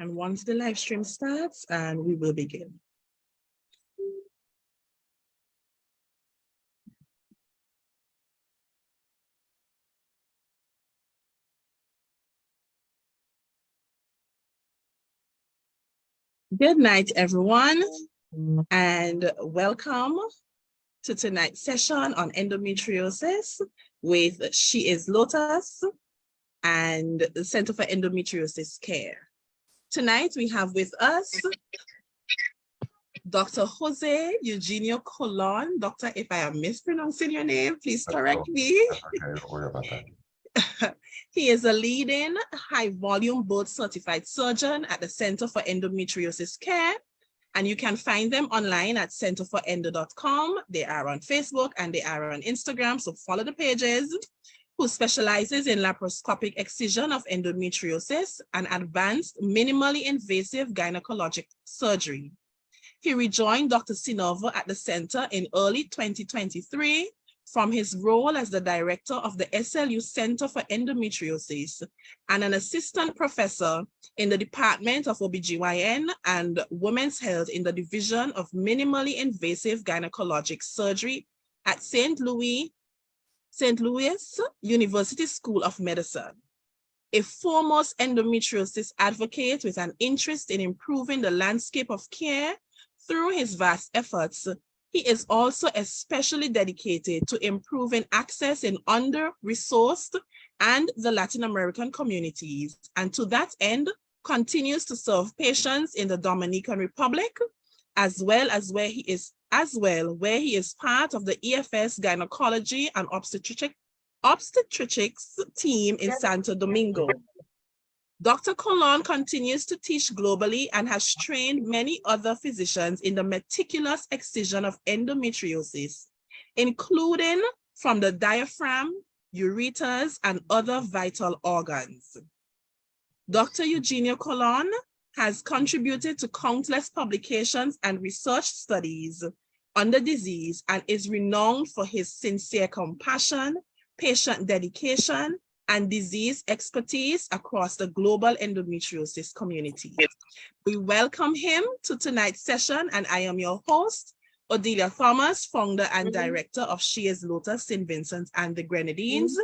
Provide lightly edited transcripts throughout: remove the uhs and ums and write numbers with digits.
And once the live stream starts, and we will begin. Good night, everyone, and welcome to tonight's session on endometriosis with She is Lotus and the Center for Endometriosis Care. Tonight we have with us Dr. Jose Eugenio Colon. Doctor, if I am mispronouncing your name, please correct me. Okay, don't worry about that. He is a leading high-volume board-certified surgeon at the Center for Endometriosis Care, and you can find them online at centerforendo.com. They are on Facebook and they are on Instagram, so follow the pages. Who specializes in laparoscopic excision of endometriosis and advanced minimally invasive gynecologic surgery. He rejoined Dr. Sinovo at the center in early 2023 from his role as the director of the SLU Center for Endometriosis and an assistant professor in the Department of OBGYN and Women's Health in the Division of Minimally Invasive Gynecologic Surgery at St. Louis University School of Medicine. A foremost endometriosis advocate with an interest in improving the landscape of care through his vast efforts, he is also especially dedicated to improving access in under-resourced and the Latin American communities, and to that end, continues to serve patients in the Dominican Republic, as well where he is part of the EFS Gynecology and Obstetrics team in Santo Domingo. Dr. Colon continues to teach globally and has trained many other physicians in the meticulous excision of endometriosis, including from the diaphragm, ureters, and other vital organs. Dr. Eugenio Colon has contributed to countless publications and research studies on the disease and is renowned for his sincere compassion, patient dedication, and disease expertise across the global endometriosis community. We welcome him to tonight's session, and I am your host, Odelia Thomas, founder and director of She is Lotus, St. Vincent and the Grenadines.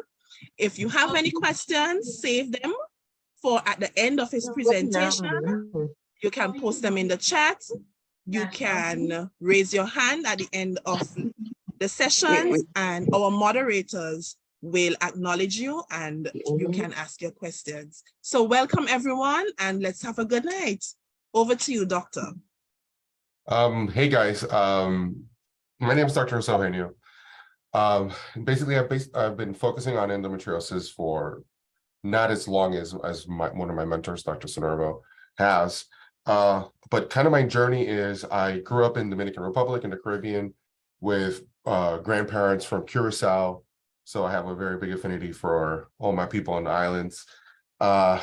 If you have any questions, save them for at the end of his presentation. You can post them in the chat. You can raise your hand at the end of the sessions, and our moderators will acknowledge you and you can ask your questions. So welcome everyone, and let's have a good night. Over to you, doctor. Hey guys, my name is Dr. Eugenio. Basically, I've been focusing on endometriosis for not as long as one of my mentors, Dr. Sinervo, has. But kind of my journey is I grew up in Dominican Republic in the Caribbean with grandparents from Curacao. So I have a very big affinity for all my people on the islands,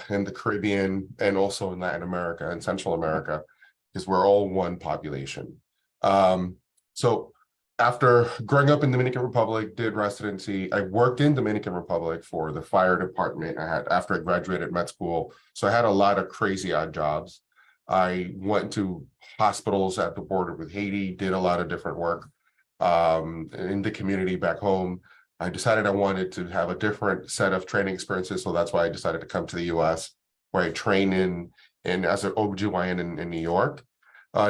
in the Caribbean, and also in Latin America and Central America, because we're all one population. So after growing up in Dominican Republic, did residency, I worked in Dominican Republic for the fire department after I graduated med school. So I had a lot of crazy odd jobs. I went to hospitals at the border with Haiti, did a lot of different work in the community back home. I decided I wanted to have a different set of training experiences, so that's why I decided to come to the U.S., where I trained in as an OBGYN in New York.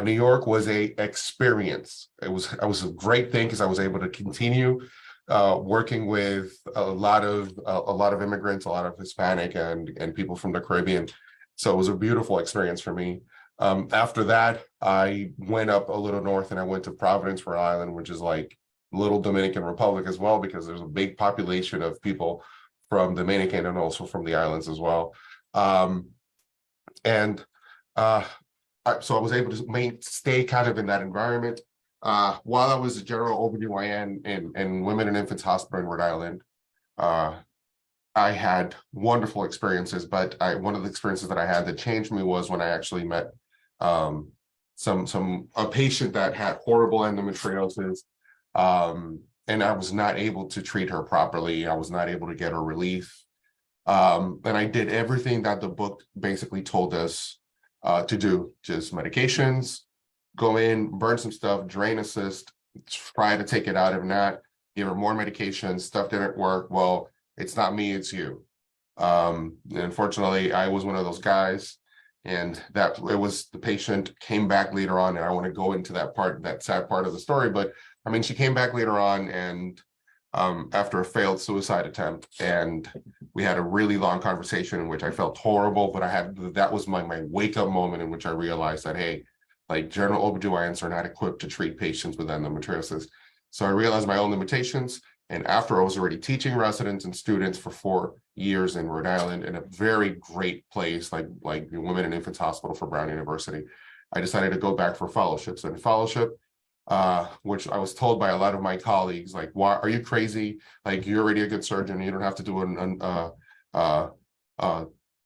New York was a experience. It was a great thing because I was able to continue working with a lot of immigrants, a lot of Hispanic and people from the Caribbean. So it was a beautiful experience for me. After that, I went up a little north and I went to Providence, Rhode Island, which is like little Dominican Republic as well, because there's a big population of people from Dominican and also from the islands as well. So I was able to stay kind of in that environment. While I was a general OBGYN in Women and Infants Hospital in Rhode Island, I had wonderful experiences, but one of the experiences that I had that changed me was when I actually met a patient that had horrible endometriosis. And I was not able to treat her properly. I was not able to get her relief. And I did everything that the book basically told us to do, just medications, go in, burn some stuff, drain a cyst, try to take it out. If not, give her more medication. Stuff didn't work. Well, it's not me, it's you. Unfortunately, I was one of those guys, and that it was the patient came back later on, and I want to go into that part, that sad part of the story. But I mean, she came back later on, and after a failed suicide attempt, and we had a really long conversation in which I felt horrible, but that was my wake up moment in which I realized that, hey, like general OBGYNs are not equipped to treat patients with endometriosis. So I realized my own limitations. And after I was already teaching residents and students for 4 years in Rhode Island in a very great place, like the Women and Infants Hospital for Brown University, I decided to go back for fellowships. And fellowship, which I was told by a lot of my colleagues, like, why are you crazy? Like, you're already a good surgeon. You don't have to do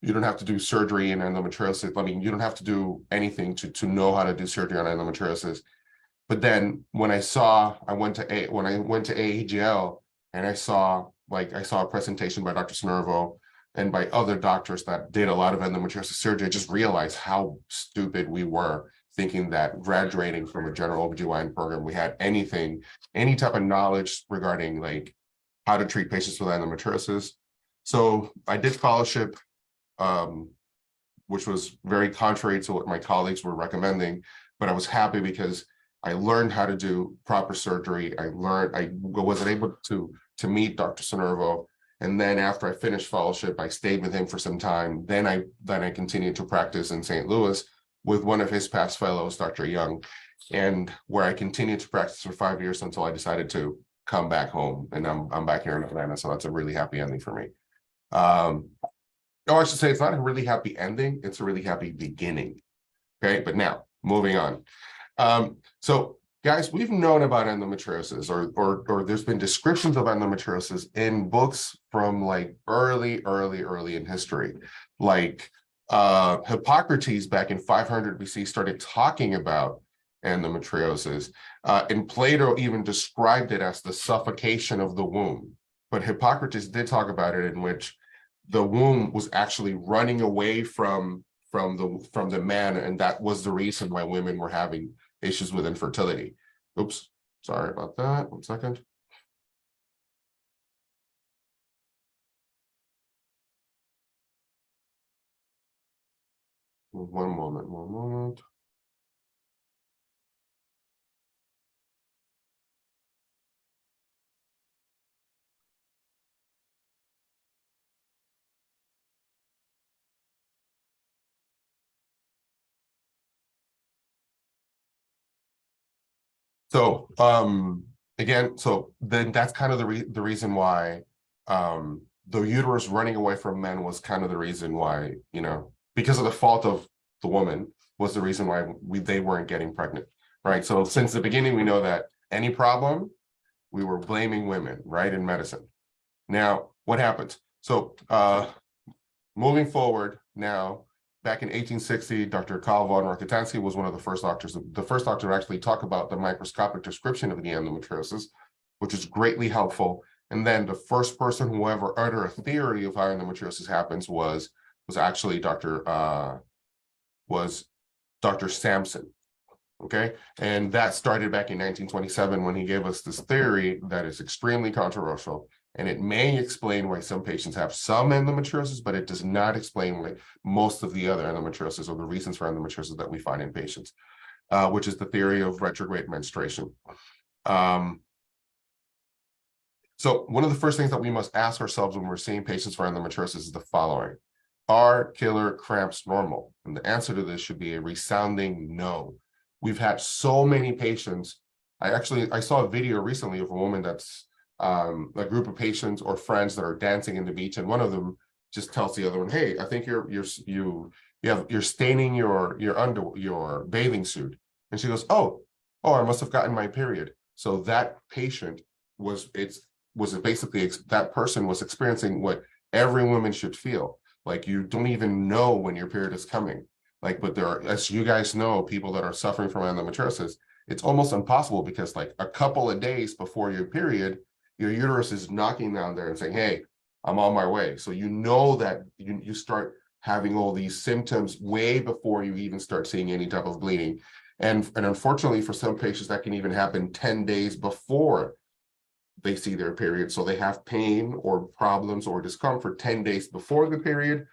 you don't have to do surgery in endometriosis. I mean, you don't have to do anything to know how to do surgery on endometriosis. But then when I went to AAGL, and I saw a presentation by Dr. Snervo and by other doctors that did a lot of endometriosis surgery, I just realized how stupid we were thinking that graduating from a general OBGYN program, we had any type of knowledge regarding like how to treat patients with endometriosis. So I did fellowship, which was very contrary to what my colleagues were recommending, but I was happy because I learned how to do proper surgery. I was able to meet Dr. Snervo. And then after I finished fellowship, I stayed with him for some time. Then I continued to practice in St. Louis with one of his past fellows, Dr. Young, and where I continued to practice for 5 years until I decided to come back home. And I'm back here in Atlanta. So that's a really happy ending for me. I should say it's not a really happy ending. It's a really happy beginning. Okay, but now moving on. So guys, we've known about endometriosis, or there's been descriptions of endometriosis in books from like early in history. Like Hippocrates back in 500 BC started talking about endometriosis, and Plato even described it as the suffocation of the womb. But Hippocrates did talk about it in which the womb was actually running away from the man, and that was the reason why women were having issues with infertility. Oops, sorry about that. 1 second. One moment. So again, so then that's kind of the reason why the uterus running away from men was kind of the reason why, because of the fault of the woman, was the reason why they weren't getting pregnant, right? So since the beginning, we know that any problem, we were blaming women, right, in medicine. Now, what happens? So moving forward now, back in 1860, Dr. Carl von Rokitansky was one of the first doctor to actually talk about the microscopic description of the endometriosis, which is greatly helpful. And then the first person who ever uttered a theory of how endometriosis happens was actually Dr. Sampson. Okay, and that started back in 1927 when he gave us this theory that is extremely controversial. And it may explain why some patients have some endometriosis, but it does not explain why most of the other endometriosis or the reasons for endometriosis that we find in patients, which is the theory of retrograde menstruation. So one of the first things that we must ask ourselves when we're seeing patients for endometriosis is the following: are killer cramps normal? And the answer to this should be a resounding no. We've had so many patients. I saw a video recently of a woman that's a group of patients or friends that are dancing in the beach, and one of them just tells the other one, "Hey, I think you're staining your bathing suit." And she goes, "Oh, I must have gotten my period." So that patient that person was experiencing what every woman should feel. Like, you don't even know when your period is coming. Like, but there are, as you guys know, people that are suffering from endometriosis, it's almost impossible because like a couple of days before your period, your uterus is knocking down there and saying, "Hey, I'm on my way." So you know that you start having all these symptoms way before you even start seeing any type of bleeding. And unfortunately, for some patients, that can even happen 10 days before they see their period. So they have pain or problems or discomfort 10 days before the period,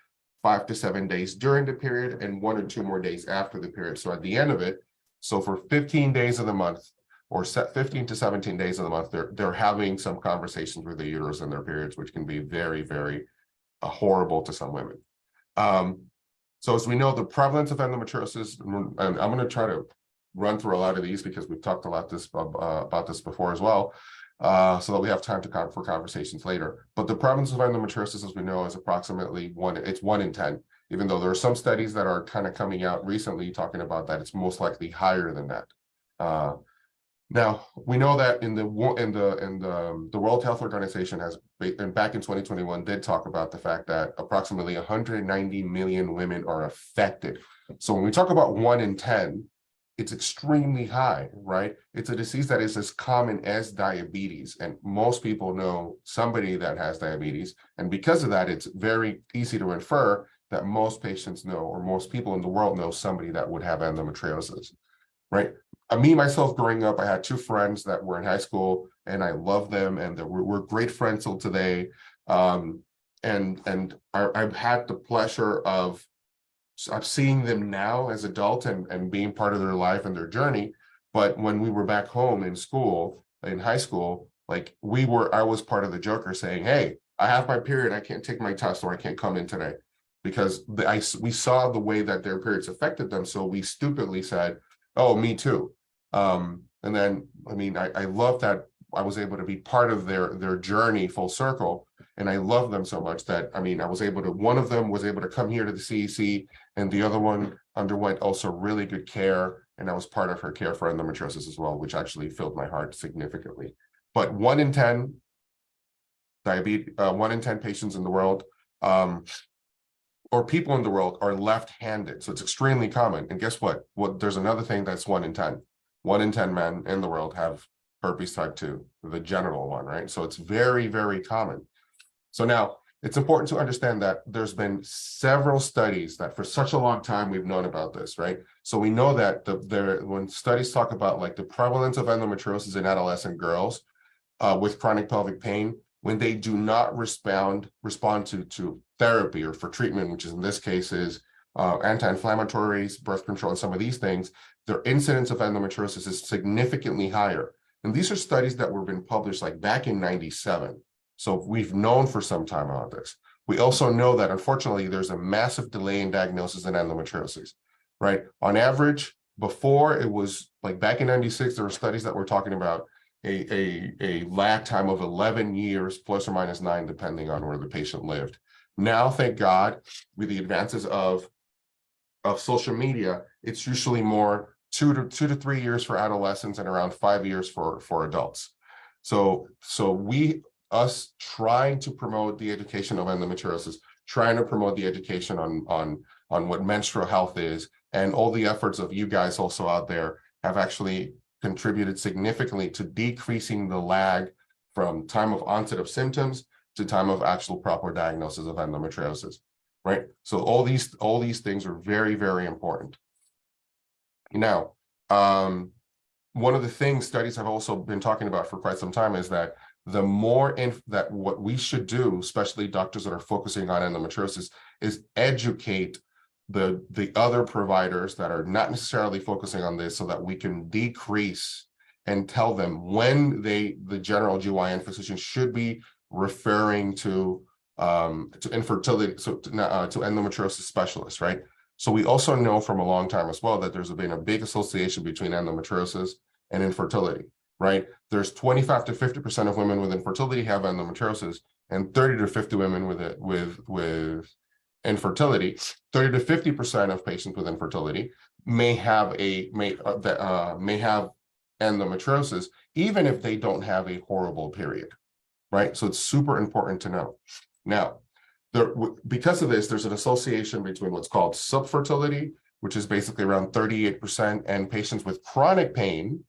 5 to 7 days during the period, and 1 or 2 more days after the period. So at the end of it, so for 15 days of the month, or 15 to 17 days of the month, they're having some conversations with the uterus and their periods, which can be very, very horrible to some women. So as we know, the prevalence of endometriosis, and I'm going to try to run through a lot of these because we've talked a lot about this before as well, so that we have time for conversations later. But the prevalence of endometriosis, as we know, is approximately 1 in 10, even though there are some studies that are kind of coming out recently talking about that it's most likely higher than that. Now, we know that the World Health Organization has, and back in 2021, did talk about the fact that approximately 190 million women are affected. So when we talk about 1 in 10, it's extremely high, right? It's a disease that is as common as diabetes, and most people know somebody that has diabetes. And because of that, it's very easy to infer that most patients know, or most people in the world know somebody that would have endometriosis, right? Me, myself, growing up, I had 2 friends that were in high school, and I love them, and we're great friends till today. And I've had the pleasure of seeing them now as adults and being part of their life and their journey. But when we were back home in school, in high school, like I was part of the joker saying, "Hey, I have my period, I can't take my test, or I can't come in today," because we saw the way that their periods affected them. So we stupidly said, "Oh, me too." And then, I mean, I love that I was able to be part of their journey full circle. And I love them so much that, I mean, one of them was able to come here to the CEC, and the other one underwent also really good care. And I was part of her care for endometriosis as well, which actually filled my heart significantly. But 1 in 10 1 in 10 patients in the world, or people in the world, are left-handed. So it's extremely common. And guess what? There's another thing that's 1 in 10. 1 in 10 men in the world have herpes type 2, the genital one, right? So it's very, very common. So now it's important to understand that there's been several studies that for such a long time we've known about this, right? So we know that when studies talk about like the prevalence of endometriosis in adolescent girls with chronic pelvic pain, when they do not respond to therapy or for treatment, which is in this case is anti-inflammatories, birth control, and some of these things, their incidence of endometriosis is significantly higher. And these are studies that were been published like back in '97. So we've known for some time about this. We also know that unfortunately there's a massive delay in diagnosis in endometriosis, right? On average, before it was like back in '96, there were studies that were talking about a lag time of 11 years, plus or minus 9, depending on where the patient lived. Now, thank God, with the advances of social media, it's usually more 2 to 3 years for adolescents and around 5 years for adults. So us trying to promote the education of endometriosis, trying to promote the education on what menstrual health is, and all the efforts of you guys also out there have actually contributed significantly to decreasing the lag from time of onset of symptoms to time of actual proper diagnosis of endometriosis, right? So all these things are very, very important. Now, one of the things studies have also been talking about for quite some time is that the more that what we should do, especially doctors that are focusing on endometriosis, is educate the other providers that are not necessarily focusing on this, so that we can decrease and tell them when the general GYN physician should be referring to infertility, to endometriosis specialists, right? So we also know from a long time as well that there's been a big association between endometriosis and infertility, right? There's 25 to 50% of women with infertility have endometriosis, and 30 to 50 women with infertility. 30 to 50% of patients with infertility may have endometriosis, even if they don't have a horrible period, right? So it's super important to know. Now, because of this, there's an association between what's called subfertility, which is basically around 38%, and patients with chronic pain,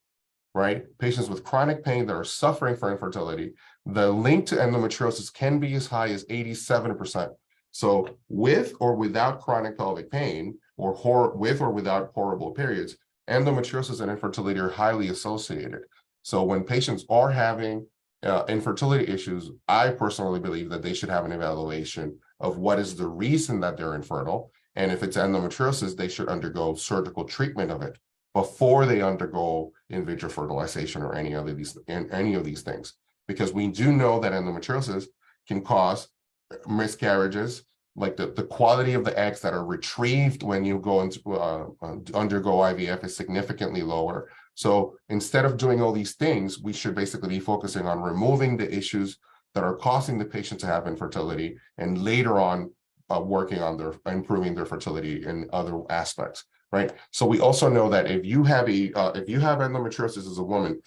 right? Patients with chronic pain that are suffering for infertility, the link to endometriosis can be as high as 87%. So with or without chronic pelvic pain, or with or without horrible periods, endometriosis and infertility are highly associated. So when patients are having infertility issues, I personally believe that they should have an evaluation of what is the reason that they're infertile. And if it's endometriosis, they should undergo surgical treatment of it before they undergo in vitro fertilization or any of these things. Because we do know that endometriosis can cause miscarriages, like the quality of the eggs that are retrieved when you go into undergo IVF is significantly lower. So instead of doing all these things, we should basically be focusing on removing the issues that are causing the patient to have infertility, and later on working on improving their fertility in other aspects, right? So we also know that if you have endometriosis as a woman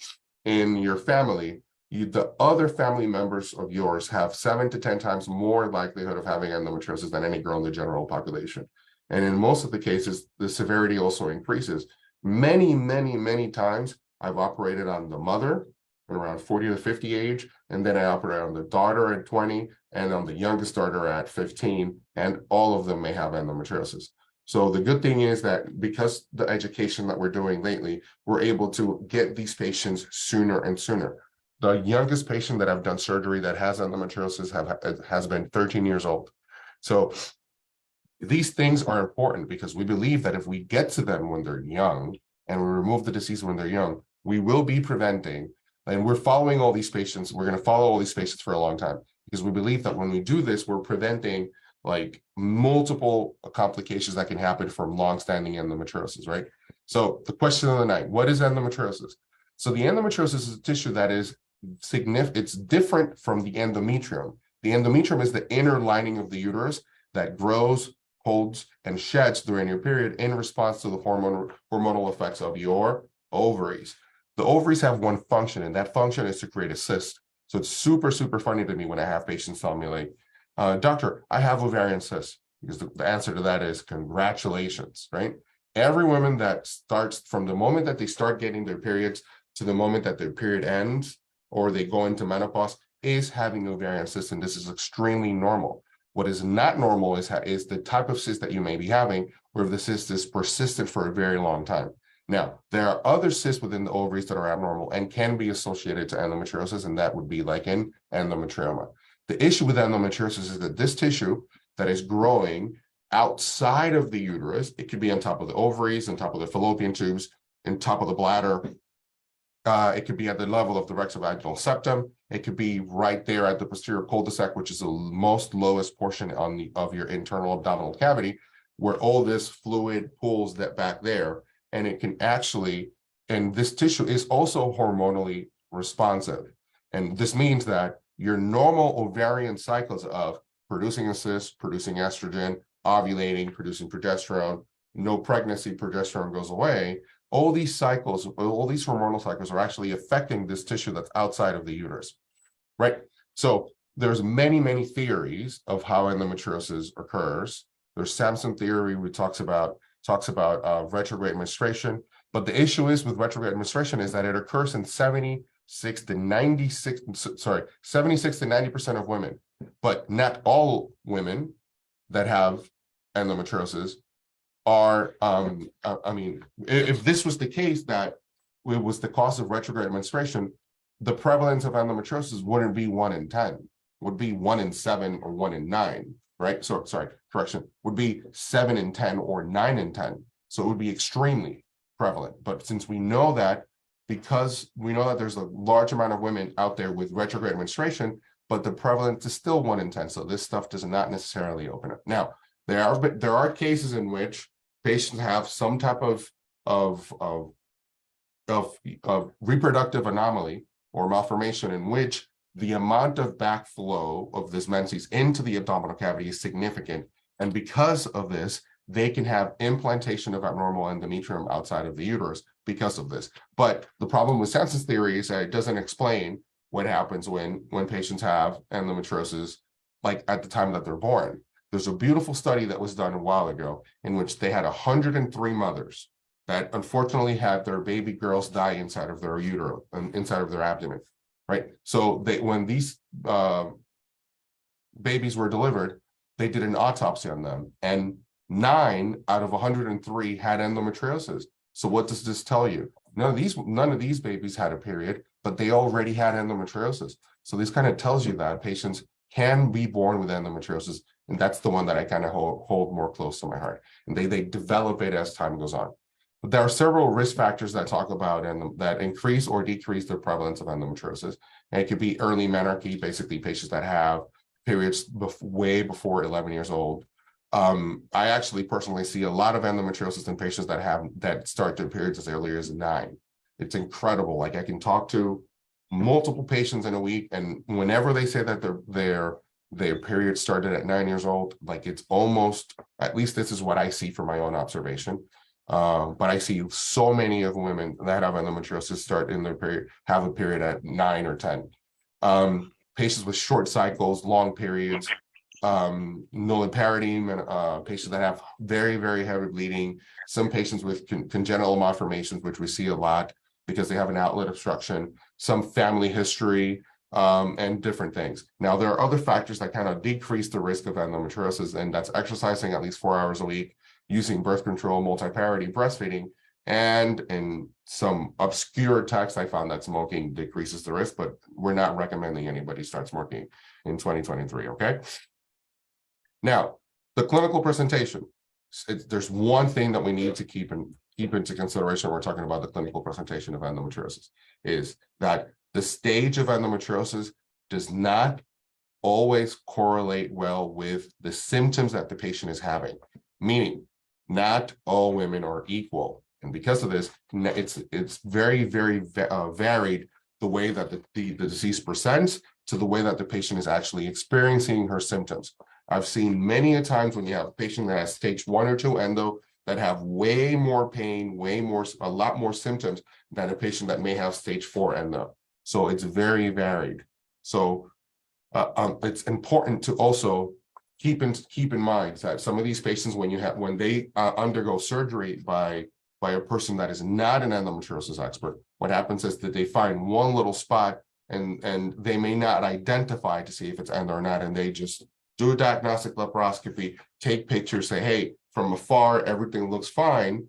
in your family, the other family members of yours have 7 to 10 times more likelihood of having endometriosis than any girl in the general population. And in most of the cases, the severity also increases. Many times I've operated on the mother at around 40 to 50 age, and then I operated on the daughter at 20 and on the youngest daughter at 15, and all of them may have endometriosis. So the good thing is that because the education that we're doing lately, we're able to get these patients sooner and sooner. The youngest patient that I've done surgery that has endometriosis has been 13 years old. So these things are important because we believe that if we get to them when they're young and we remove the disease when they're young, we will be preventing, and we're following all these patients. We're going to follow all these patients for a long time because we believe that when we do this, we're preventing like multiple complications that can happen from long-standing endometriosis, right? So the question of the night, what is endometriosis? So the endometriosis is a tissue that is it's different from the endometrium. The endometrium is the inner lining of the uterus that grows, holds, and sheds during your period in response to the hormonal effects of your ovaries. The ovaries have one function, and that function is to create a cyst. So it's super funny to me when I have patients tell me like, doctor, I have ovarian cysts, because the answer to that is congratulations, right? Every woman that starts from the moment that they start getting their periods to the moment that their period ends or they go into menopause is having ovarian cysts, and this is extremely normal. What is not normal is the type of cyst that you may be having, where the cyst is persistent for a very long time. Now, there are other cysts within the ovaries that are abnormal and can be associated to endometriosis, and that would be like in endometrioma. The issue with endometriosis is that this tissue that is growing outside of the uterus, it could be on top of the ovaries, on top of the fallopian tubes, on top of the bladder. It could be at the level of the rectovaginal septum. It could be right there at the posterior cul-de-sac, which is the most lowest portion of your internal abdominal cavity, where all this fluid pulls that back there. And it can actually, and this tissue is also hormonally responsive. And this means that your normal ovarian cycles of producing a cyst, producing estrogen, ovulating, producing progesterone, no pregnancy, progesterone goes away. All these cycles, all these hormonal cycles are actually affecting this tissue that's outside of the uterus, right? So there's many theories of how endometriosis occurs. There's Samson theory, which talks about retrograde menstruation. But the issue is with retrograde menstruation is that it occurs in 76 to 90% of women, but not all women that have endometriosis are, I mean, if this was the case that it was the cause of retrograde menstruation, the prevalence of endometriosis wouldn't be 1 in 10, would be 1 in 7 or 1 in 9, right? So, sorry, correction, would be 7 in 10 or 9 in 10. So it would be extremely prevalent. But since we know that, because we know that there's a large amount of women out there with retrograde menstruation, but the prevalence is still 1 in 10. So this stuff does not necessarily open up. Now, there are cases in which patients have some type of reproductive anomaly or malformation in which the amount of backflow of this menses into the abdominal cavity is significant. And because of this, they can have implantation of abnormal endometrium outside of the uterus because of this. But the problem with Samson's theory is that it doesn't explain what happens when patients have endometriosis, like at the time that they're born. There's a beautiful study that was done a while ago in which they had 103 mothers that unfortunately had their baby girls die inside of their uterus and inside of their abdomen, right? So when these babies were delivered, they did an autopsy on them, and 9 out of 103 had endometriosis. So what does this tell you? None of these babies had a period, but they already had endometriosis. So this kind of tells you that patients can be born with endometriosis, and that's the one that I kind of hold more close to my heart. And they develop it as time goes on. But there are several risk factors that talk about and that increase or decrease the prevalence of endometriosis. And it could be early menarche, basically patients that have periods way before 11 years old. I actually personally see a lot of endometriosis in patients that start their periods as early as 9. It's incredible. Like I can talk to multiple patients in a week, and whenever they say that their period started at 9 years old, like it's almost, at least this is what I see from my own observation. But I see so many of women that have endometriosis start in their period, have a period at 9 or 10. Patients with short cycles, long periods, nulliparity, patients that have very, very heavy bleeding, some patients with congenital malformations, which we see a lot because they have an outlet obstruction, some family history, and different things. Now, there are other factors that kind of decrease the risk of endometriosis, and that's exercising at least 4 hours a week, using birth control, multiparity, breastfeeding, and in some obscure text, I found that smoking decreases the risk, but we're not recommending anybody start smoking in 2023, okay? Now, the clinical presentation. There's one thing that we need to keep into consideration when we're talking about the clinical presentation of endometriosis, is that the stage of endometriosis does not always correlate well with the symptoms that the patient is having, meaning not all women are equal. And because of this, it's very, very varied the way that the disease presents to the way that the patient is actually experiencing her symptoms. I've seen many a times when you have a patient that has stage 1 or 2 endo that have way more pain, a lot more symptoms than a patient that may have stage 4 endo. So it's very varied. So it's important to also keep in mind that some of these patients, when they undergo surgery by a person that is not an endometriosis expert, what happens is that they find one little spot and they may not identify to see if it's endo or not, and they just do a diagnostic laparoscopy, take pictures, say, hey, from afar, everything looks fine,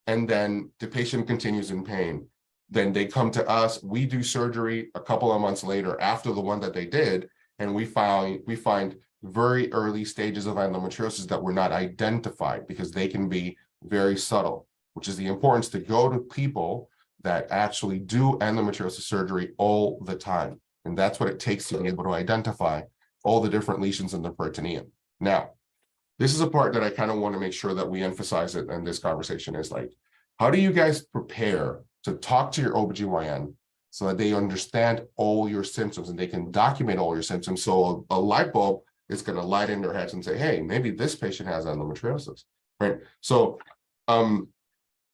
and then the patient continues in pain. Then they come to us, we do surgery a couple of months later after the one that they did, and we find very early stages of endometriosis that were not identified because they can be very subtle, which is the importance to go to people that actually do endometriosis surgery all the time. And that's what it takes to be able to identify all the different lesions in the peritoneum. Now, this is a part that I kind of want to make sure that we emphasize it in this conversation, is like, how do you guys prepare to talk to your OBGYN so that they understand all your symptoms and they can document all your symptoms, so a light bulb is going to light in their heads and say, hey, maybe this patient has endometriosis, right? So I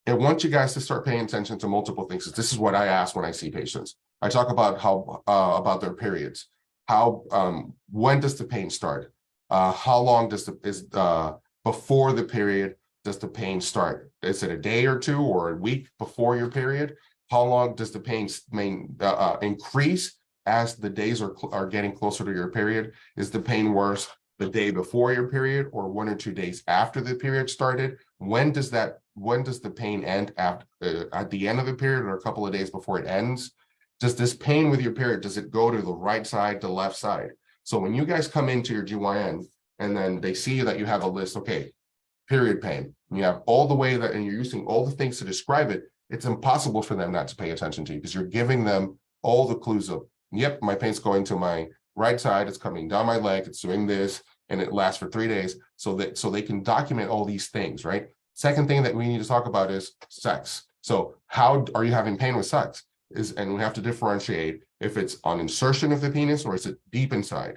want you guys to start paying attention to multiple things. This is what I ask when I see patients. I talk about how about their periods. When does the pain start? How long before the period does the pain start? Is it a day or two or a week before your period? How long does the pain increase as the days are getting closer to your period? Is the pain worse the day before your period or 1 or 2 days after the period started? When does the pain end at the end of the period or a couple of days before it ends? Does this pain with your period, does it go to the right side, to the left side? So when you guys come into your GYN and then they see that you have a list, okay, period pain, and you have all the way that, and you're using all the things to describe it, it's impossible for them not to pay attention to you because you're giving them all the clues of, yep, my pain's going to my right side, it's coming down my leg, it's doing this, and it lasts for 3 days, so they can document all these things, right? Second thing that we need to talk about is sex. So how are you having pain with sex? And we have to differentiate if it's on insertion of the penis or is it deep inside,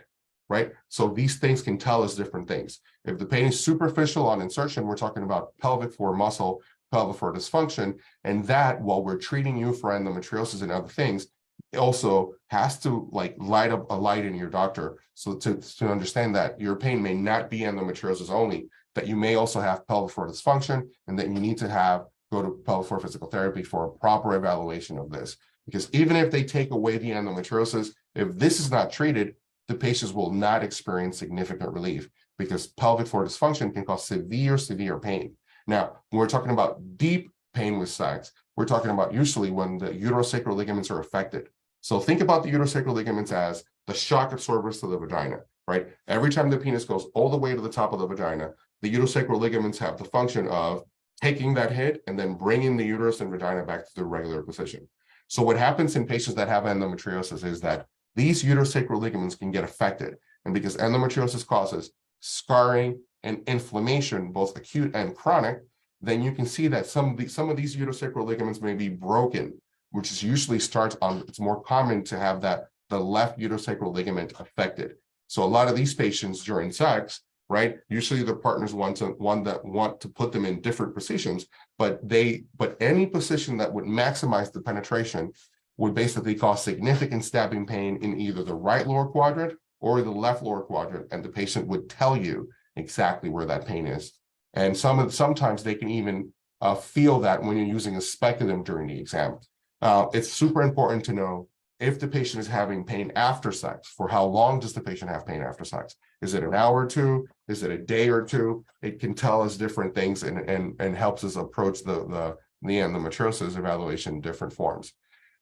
right? So these things can tell us different things. If the pain is superficial on insertion, we're talking about pelvic floor muscle, pelvic floor dysfunction, and that, while we're treating you for endometriosis and other things, it also has to like light up a light in your doctor so to understand that your pain may not be endometriosis only, that you may also have pelvic floor dysfunction, and that you need to go to pelvic floor physical therapy for a proper evaluation of this. Because even if they take away the endometriosis, if this is not treated, the patients will not experience significant relief. because pelvic floor dysfunction can cause severe pain. Now, when we're talking about deep pain with sex, we're talking about usually when the uterosacral ligaments are affected. So think about the uterosacral ligaments as the shock absorbers to the vagina, right? Every time the penis goes all the way to the top of the vagina, the uterosacral ligaments have the function of taking that hit and then bringing the uterus and vagina back to the regular position. So what happens in patients that have endometriosis is that these uterosacral ligaments can get affected. And because endometriosis causes scarring and inflammation, both acute and chronic, then you can see that some of these uterosacral ligaments may be broken, which is usually starts on, it's more common to have that the left uterosacral ligament affected. So a lot of these patients during sex, right, usually the partners want to put them in different positions, but any position that would maximize the penetration would basically cause significant stabbing pain in either the right lower quadrant or the left lower quadrant, and the patient would tell you exactly where that pain is. And sometimes they can even feel that when you're using a speculum during the exam. It's super important to know if the patient is having pain after sex. For how long does the patient have pain after sex? Is it an hour or two? Is it a day or two? It can tell us different things and helps us approach the endometriosis evaluation in different forms.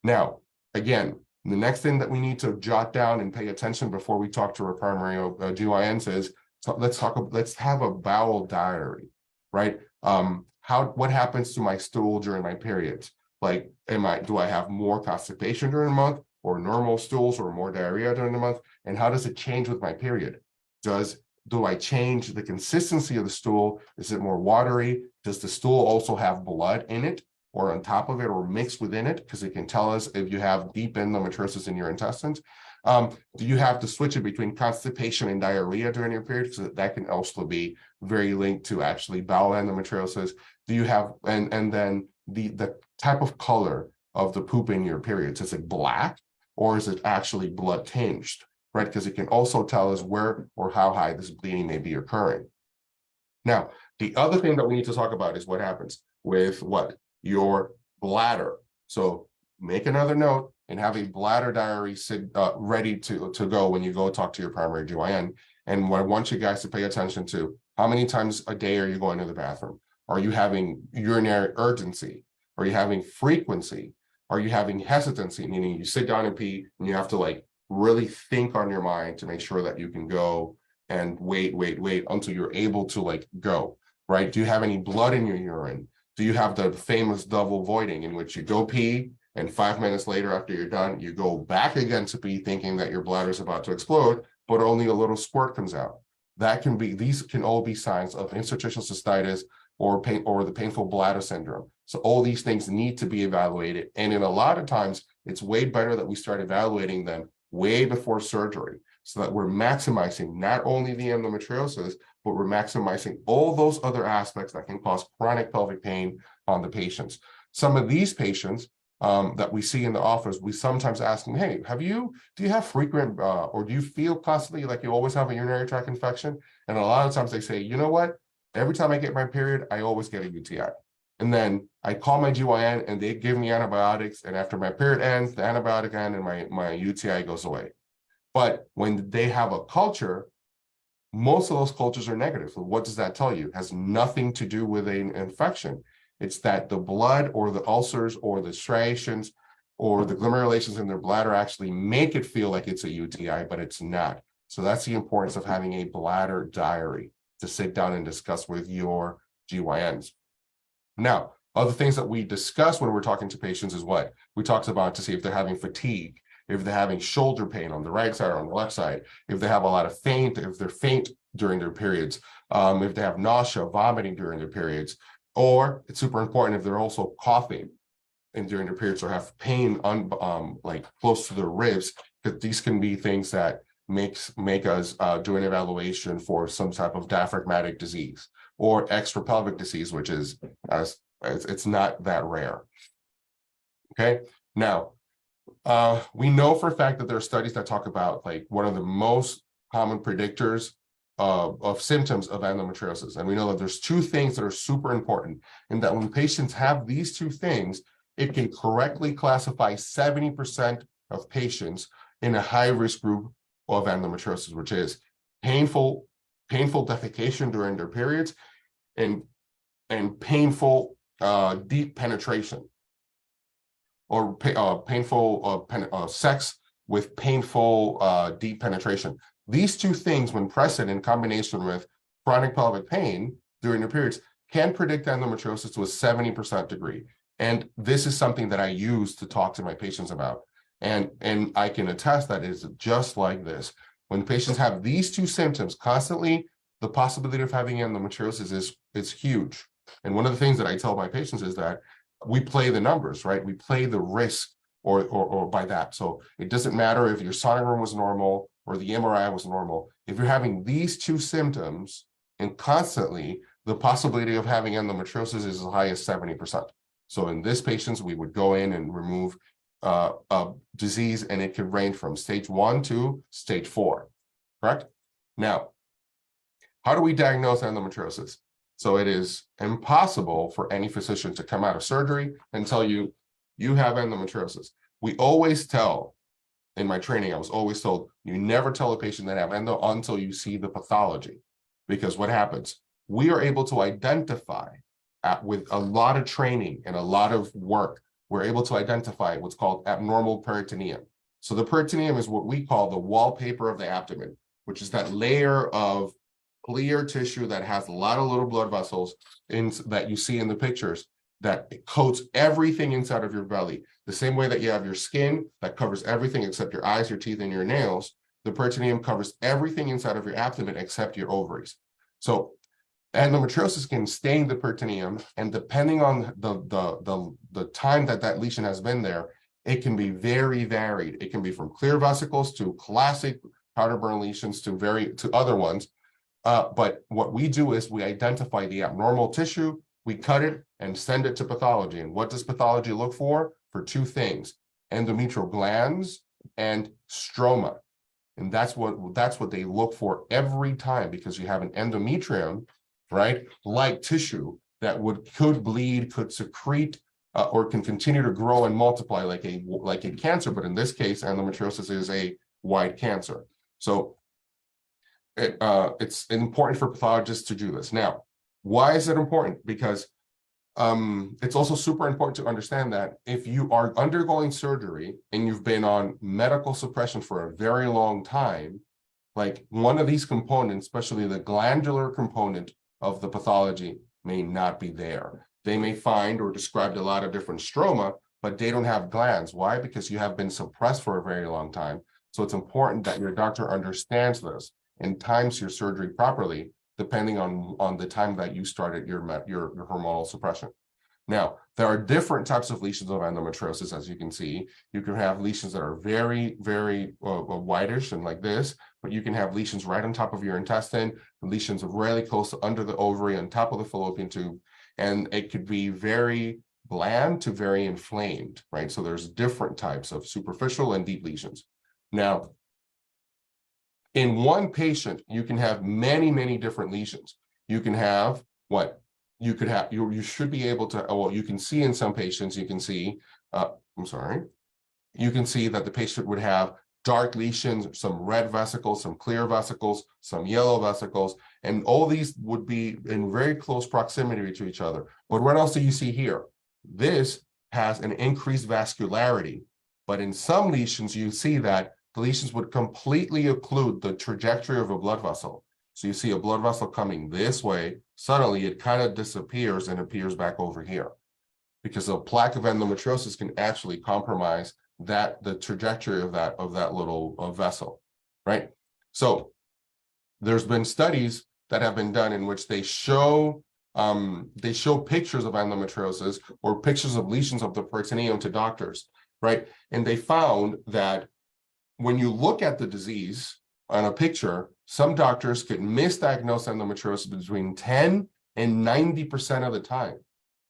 Now, again, the next thing that we need to jot down and pay attention before we talk to our primary GYNs is, so let's have a bowel diary, right? What happens to my stool during my periods? Like, do I have more constipation during the month, or normal stools, or more diarrhea during the month? And how does it change with my period? Do I change the consistency of the stool? Is it more watery? Does the stool also have blood in it, or on top of it, or mixed within it? Because it can tell us if you have deep endometriosis in your intestines. Do you have to switch it between constipation and diarrhea during your period? Because that can also be very linked to actually bowel endometriosis. Do you have, and then the type of color of the poop in your periods, is it black or is it actually blood tinged, right? Because it can also tell us where or how high this bleeding may be occurring. Now, the other thing that we need to talk about is what happens with your bladder. So make another note and have a bladder diary ready to go when you go talk to your primary GYN. And what I want you guys to pay attention to, how many times a day are you going to the bathroom? Are you having urinary urgency? Are you having frequency? Are you having hesitancy, meaning you sit down and pee and you have to really think on your mind to make sure that you can go and wait until you're able to go, right? Do you have any blood in your urine? Do you have the famous double voiding in which you go pee and 5 minutes later after you're done, you go back again to pee thinking that your bladder is about to explode, but only a little squirt comes out? These can all be signs of interstitial cystitis or the painful bladder syndrome. So all these things need to be evaluated. And in a lot of times, it's way better that we start evaluating them way before surgery, so that we're maximizing not only the endometriosis, but we're maximizing all those other aspects that can cause chronic pelvic pain on the patients. Some of these patients that we see in the office, we sometimes ask them, hey, do you have frequent, or do you feel constantly like you always have a urinary tract infection? And a lot of times they say, you know what? Every time I get my period, I always get a UTI. And then I call my GYN and they give me antibiotics. And after my period ends, the antibiotic ends and my UTI goes away. But when they have a culture, most of those cultures are negative. So what does that tell you? It has nothing to do with an infection. It's that the blood or the ulcers or the striations or the glomerulations in their bladder actually make it feel like it's a UTI, but it's not. So that's the importance of having a bladder diary to sit down and discuss with your GYNs. Now, other things that we discuss when we're talking to patients is what? We talked about to see if they're having fatigue, if they're having shoulder pain on the right side or on the left side, if they have a lot of if they're faint during their periods, if they have nausea, vomiting during their periods, or it's super important if they're also coughing and during their periods or have pain close to their ribs, because these can be things that make us do an evaluation for some type of diaphragmatic disease or extrapelvic disease, which is it's not that rare. Okay, now we know for a fact that there are studies that talk about one of the most common predictors of symptoms of endometriosis, and we know that there's two things that are super important, and that when patients have these two things, it can correctly classify 70% of patients in a high-risk group of endometriosis, which is painful painful defecation during their periods, and painful deep penetration, or painful sex with painful deep penetration. These two things, when present in combination with chronic pelvic pain during their periods, can predict endometriosis to a 70% degree. And this is something that I use to talk to my patients about. And I can attest that it's just like this. When patients have these two symptoms constantly, the possibility of having endometriosis is huge. And one of the things that I tell my patients is that we play the numbers, right? We play the risk or by that. So it doesn't matter if your sonogram was normal or the MRI was normal. If you're having these two symptoms and constantly, the possibility of having endometriosis is as high as 70%. So in this patients, we would go in and remove a disease, and it could range from stage 1 to stage 4, correct? Now, how do we diagnose endometriosis? So it is impossible for any physician to come out of surgery and tell you, you have endometriosis. We always tell, in my training, I was always told, you never tell a patient that have endo until you see the pathology. Because what happens? We are able to identify, with a lot of training and a lot of work, we're able to identify what's called abnormal peritoneum. So the peritoneum is what we call the wallpaper of the abdomen, which is that layer of clear tissue that has a lot of little blood vessels that you see in the pictures, that coats everything inside of your belly. The same way that you have your skin that covers everything except your eyes, your teeth, and your nails, the peritoneum covers everything inside of your abdomen except your ovaries. So endometriosis can stain the peritoneum, and depending on the time that lesion has been there, it can be very varied. It can be from clear vesicles to classic powder burn lesions to other ones. But what we do is we identify the abnormal tissue, we cut it and send it to pathology. And what does pathology look for? For two things: endometrial glands and stroma. And that's what they look for every time, because you have an endometrium, right, like tissue that could bleed, could secrete, or can continue to grow and multiply like a cancer. But in this case, endometriosis is a white cancer. So it's important for pathologists to do this. Now, why is it important? Because it's also super important to understand that if you are undergoing surgery and you've been on medical suppression for a very long time, like one of these components, especially the glandular component of the pathology, may not be there. They may find or describe a lot of different stroma, but they don't have glands. Why? Because you have been suppressed for a very long time. So it's important that your doctor understands this and times your surgery properly, depending on the time that you started your hormonal suppression. Now, there are different types of lesions of endometriosis, as you can see. You can have lesions that are very, very whitish and like this, but you can have lesions right on top of your intestine, lesions really close to under the ovary, on top of the fallopian tube, and it could be very bland to very inflamed, right? So there's different types of superficial and deep lesions. Now, in one patient, you can have many, many different lesions. You can have what? You could have, you should be able to, well, you can see in some patients, you can see, you can see that the patient would have dark lesions, some red vesicles, some clear vesicles, some yellow vesicles, and all these would be in very close proximity to each other. But what else do you see here? This has an increased vascularity, but in some lesions, you see that the lesions would completely occlude the trajectory of a blood vessel. So you see a blood vessel coming this way, suddenly it kind of disappears and appears back over here, because a plaque of endometriosis can actually compromise the trajectory of that little vessel, right? So there's been studies that have been done in which they show pictures of endometriosis or pictures of lesions of the peritoneum to doctors, right? And they found that when you look at the disease on a picture, some doctors could misdiagnose endometriosis between 10 and 90% of the time.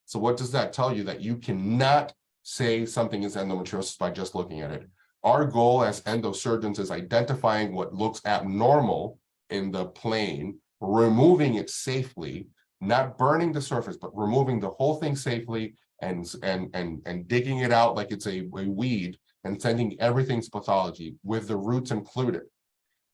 So what does that tell you? That you cannot say something is endometriosis by just looking at it. Our goal as endosurgeons is identifying what looks abnormal in the plane, removing it safely, not burning the surface, but removing the whole thing safely and digging it out like it's a weed, and sending everything to pathology with the roots included.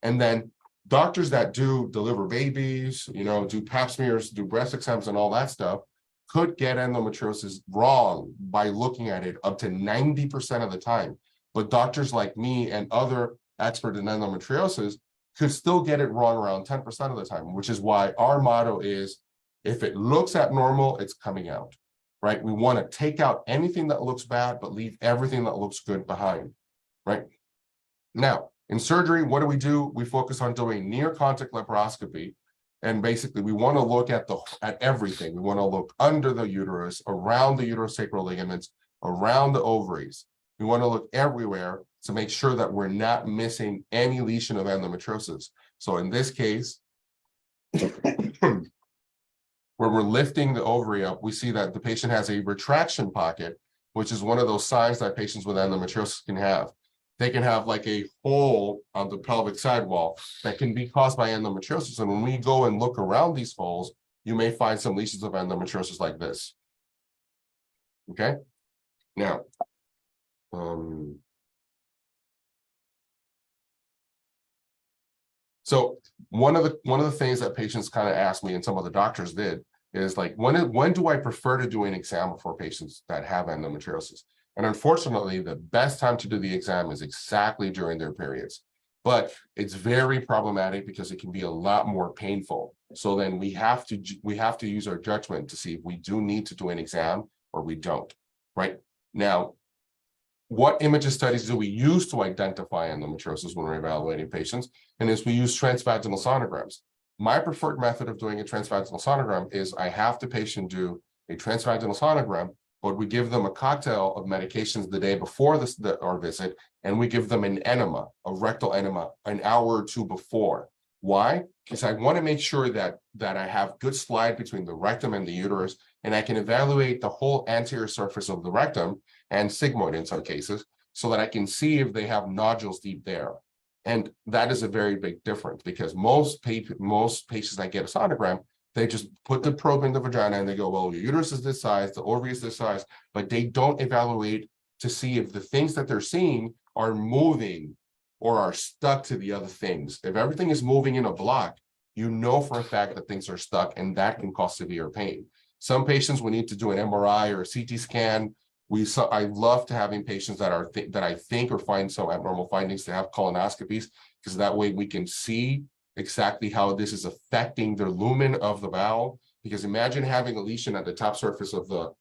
And then doctors that do deliver babies, do pap smears, do breast exams and all that stuff could get endometriosis wrong by looking at it up to 90% of the time. But doctors like me and other experts in endometriosis could still get it wrong around 10% of the time, which is why our motto is, if it looks abnormal, it's coming out, right? We want to take out anything that looks bad, but leave everything that looks good behind, right? Now, in surgery, what do? We focus on doing near contact laparoscopy. And basically, we want to look at everything. We want to look under the uterus, around the uterosacral ligaments, around the ovaries. We want to look everywhere to make sure that we're not missing any lesion of endometriosis. So in this case, where we're lifting the ovary up, we see that the patient has a retraction pocket, which is one of those signs that patients with endometriosis can have. They can have like a hole on the pelvic sidewall that can be caused by endometriosis. And when we go and look around these holes, you may find some lesions of endometriosis like this. Okay. Now, so one of the things that patients kind of ask me, and some of the doctors did, is like, when do I prefer to do an exam for patients that have endometriosis? And unfortunately, the best time to do the exam is exactly during their periods. But it's very problematic because it can be a lot more painful. So then we have to use our judgment to see if we do need to do an exam or we don't, right? Now, what imaging studies do we use to identify endometriosis when we're evaluating patients? And we use transvaginal sonograms. My preferred method of doing a transvaginal sonogram is I have the patient do a transvaginal sonogram, but we give them a cocktail of medications the day before our visit, and we give them an enema, a rectal enema, an hour or two before. Why? Because I want to make sure that I have good slide between the rectum and the uterus, and I can evaluate the whole anterior surface of the rectum and sigmoid in some cases, so that I can see if they have nodules deep there. And that is a very big difference, because most patients that get a sonogram, they just put the probe in the vagina and they go, well, your uterus is this size, the ovary is this size, but they don't evaluate to see if the things that they're seeing are moving or are stuck to the other things. If everything is moving in a block, you know for a fact that things are stuck, and that can cause severe pain. Some patients will need to do an MRI or a CT scan. I love to having patients that I think or find some abnormal findings to have colonoscopies, because that way we can see exactly how this is affecting the lumen of the bowel. Because imagine having a lesion at the top surface of the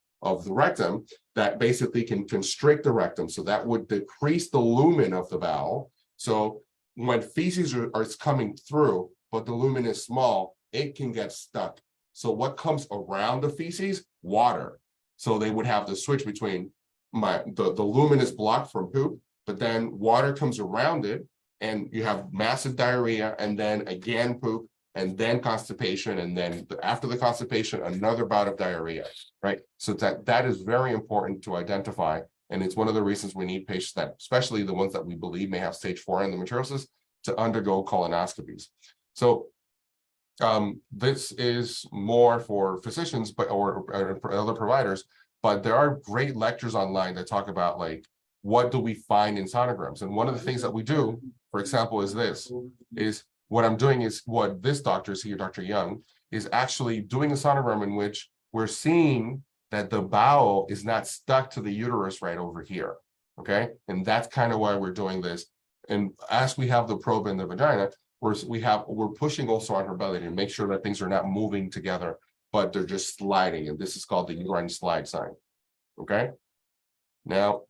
rectum that basically can constrict the rectum. So that would decrease the lumen of the bowel. So when feces is coming through, but the lumen is small, it can get stuck. So what comes around the feces? Water. So they would have the switch between the lumen is blocked from poop, but then water comes around it, and you have massive diarrhea, and then again poop, and then constipation, and then after the constipation, another bout of diarrhea, right? So that is very important to identify, and it's one of the reasons we need patients that, especially the ones that we believe may have stage 4 endometriosis, to undergo colonoscopies. So this is more for physicians, or for other providers, but there are great lectures online that talk about, like, what do we find in sonograms? And one of the things that we do, for example, is what I'm doing is what this doctor is here, Dr. Young, is actually doing a sonogram in which we're seeing that the bowel is not stuck to the uterus right over here, okay? And that's kind of why we're doing this. And as we have the probe in the vagina, we're pushing also on her belly to make sure that things are not moving together, but they're just sliding. And this is called the uterine slide sign, okay? Now,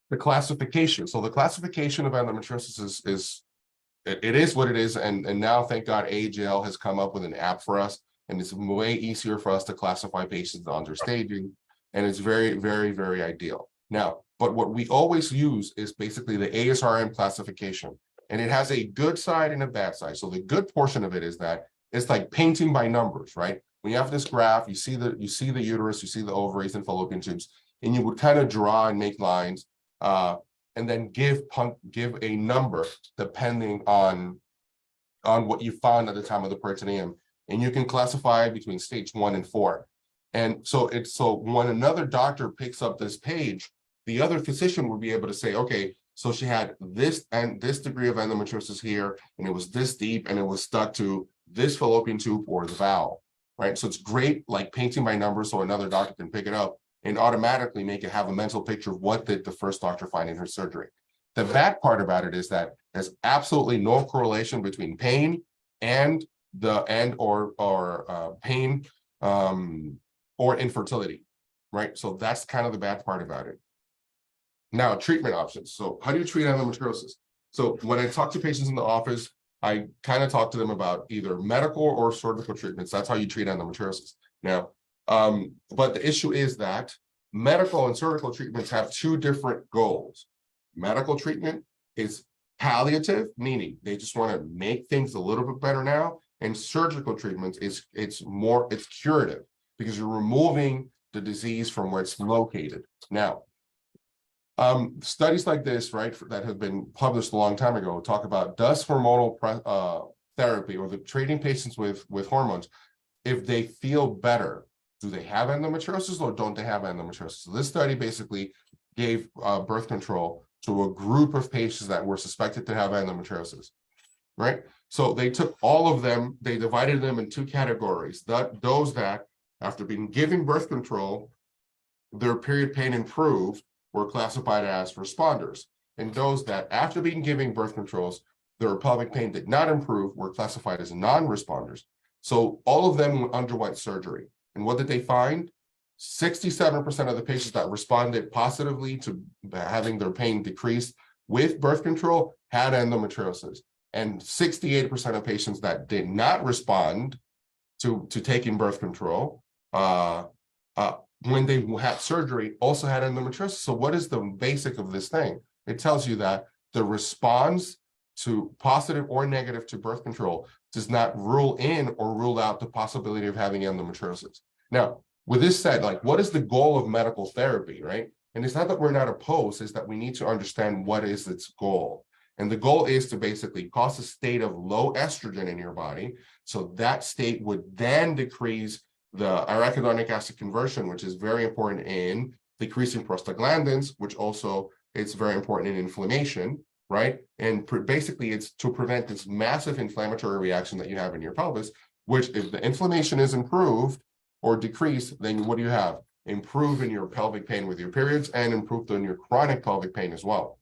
the classification. So the classification of endometriosis is what it is. And now, thank God, AJL has come up with an app for us, and it's way easier for us to classify patients under staging. And it's very, very, very ideal. Now, but what we always use is basically the ASRM classification, and it has a good side and a bad side. So the good portion of it is that it's like painting by numbers, right? When you have this graph, you see the uterus, you see the ovaries and fallopian tubes, and you would kind of draw and make lines, and then give a number depending on what you found at the time of the peritoneum, and you can classify between stage 1 and 4. And so when another doctor picks up this page, the other physician would be able to say, okay, So she had this and this degree of endometriosis here, and it was this deep, and it was stuck to this fallopian tube or the valve, right? So it's great, like painting by numbers, so another doctor can pick it up and automatically make it have a mental picture of what did the first doctor find in her surgery. The bad part about it is that there's absolutely no correlation between pain and pain or infertility, right? So that's kind of the bad part about it. Now, treatment options. So how do you treat endometriosis? So when I talk to patients in the office, I kind of talk to them about either medical or surgical treatments. That's how you treat endometriosis. Now, but the issue is that medical and surgical treatments have two different goals. Medical treatment is palliative, meaning they just want to make things a little bit better now. And surgical treatments it's curative because you're removing the disease from where it's located. Now, studies like this, right, that have been published a long time ago, talk about does hormonal therapy or the treating patients with hormones, if they feel better, do they have endometriosis or don't they have endometriosis? So this study basically gave birth control to a group of patients that were suspected to have endometriosis, right? So they took all of them, they divided them in two categories. Those that, after being given birth control, their period pain improved, were classified as responders. And those that, after being given birth controls, their pelvic pain did not improve, were classified as non-responders. So all of them underwent surgery. And what did they find? 67% of the patients that responded positively to having their pain decreased with birth control had endometriosis. And 68% of patients that did not respond to taking birth control when they had surgery also had endometriosis. So what is the basic of this thing? It tells you that the response to positive or negative to birth control does not rule in or rule out the possibility of having endometriosis. Now, with this said, like, what is the goal of medical therapy, right? And it's not that we're not opposed, it's that we need to understand what is its goal. And the goal is to basically cause a state of low estrogen in your body. So that state would then decrease the arachidonic acid conversion, which is very important in decreasing prostaglandins, which also it's very important in inflammation, right? And basically it's to prevent this massive inflammatory reaction that you have in your pelvis, which if the inflammation is improved or decreased, then what do you have? Improve in your pelvic pain with your periods and improved in your chronic pelvic pain as well,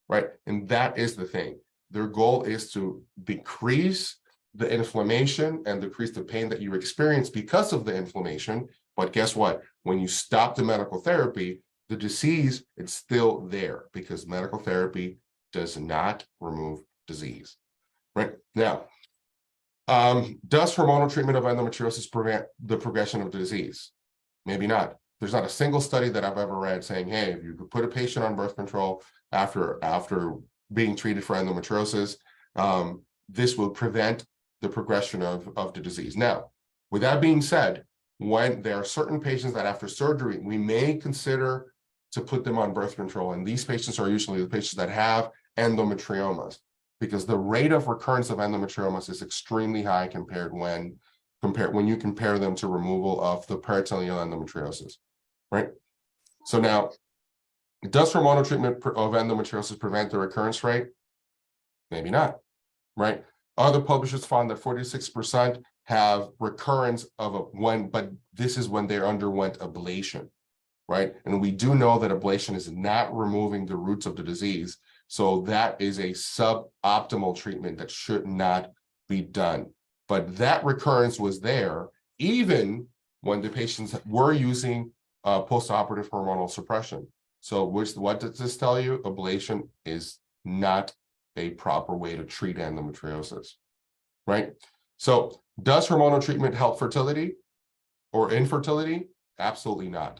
right? And that is the thing. Their goal is to decrease the inflammation and decrease the pain that you experience because of the inflammation. But guess what? When you stop the medical therapy, the disease, it's still there because medical therapy does not remove disease, right? Now, does hormonal treatment of endometriosis prevent the progression of the disease? Maybe not. There's not a single study that I've ever read saying, hey, if you could put a patient on birth control after being treated for endometriosis, this will prevent the progression of the disease. Now, with that being said, when there are certain patients that after surgery, we may consider to put them on birth control. And these patients are usually the patients that have endometriomas, because the rate of recurrence of endometriomas is extremely high when you compare them to removal of the peritoneal endometriosis, right? So now, does hormonal treatment of endometriosis prevent the recurrence rate? Maybe not, right? Other publishers found that 46% have recurrence but this is when they underwent ablation, right? And we do know that ablation is not removing the roots of the disease. So that is a suboptimal treatment that should not be done. But that recurrence was there even when the patients were using postoperative hormonal suppression. So what does this tell you? Ablation is not a proper way to treat endometriosis, right? So does hormonal treatment help fertility or infertility? Absolutely not.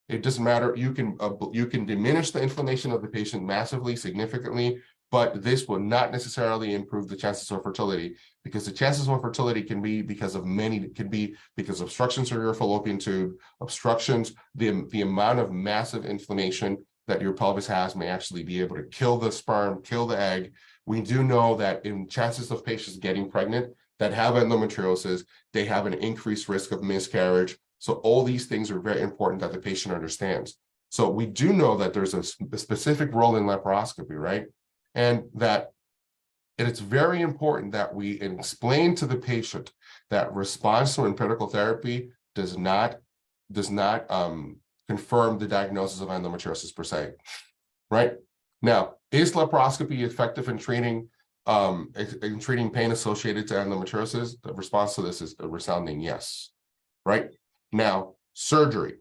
It doesn't matter. You can diminish the inflammation of the patient massively, significantly, but this will not necessarily improve the chances of fertility, because the chances of fertility can be because of obstructions of your fallopian tube, obstructions, the amount of massive inflammation that your pelvis has may actually be able to kill the sperm, kill the egg. We do know that in chances of patients getting pregnant that have endometriosis, they have an increased risk of miscarriage. So all these things are very important that the patient understands. So we do know that there's a specific role in laparoscopy, right? And that it's very important that we explain to the patient that response to empirical therapy does not confirm the diagnosis of endometriosis per se, right? Now, is laparoscopy effective in treating pain associated to endometriosis? The response to this is a resounding yes, right? Now, surgery.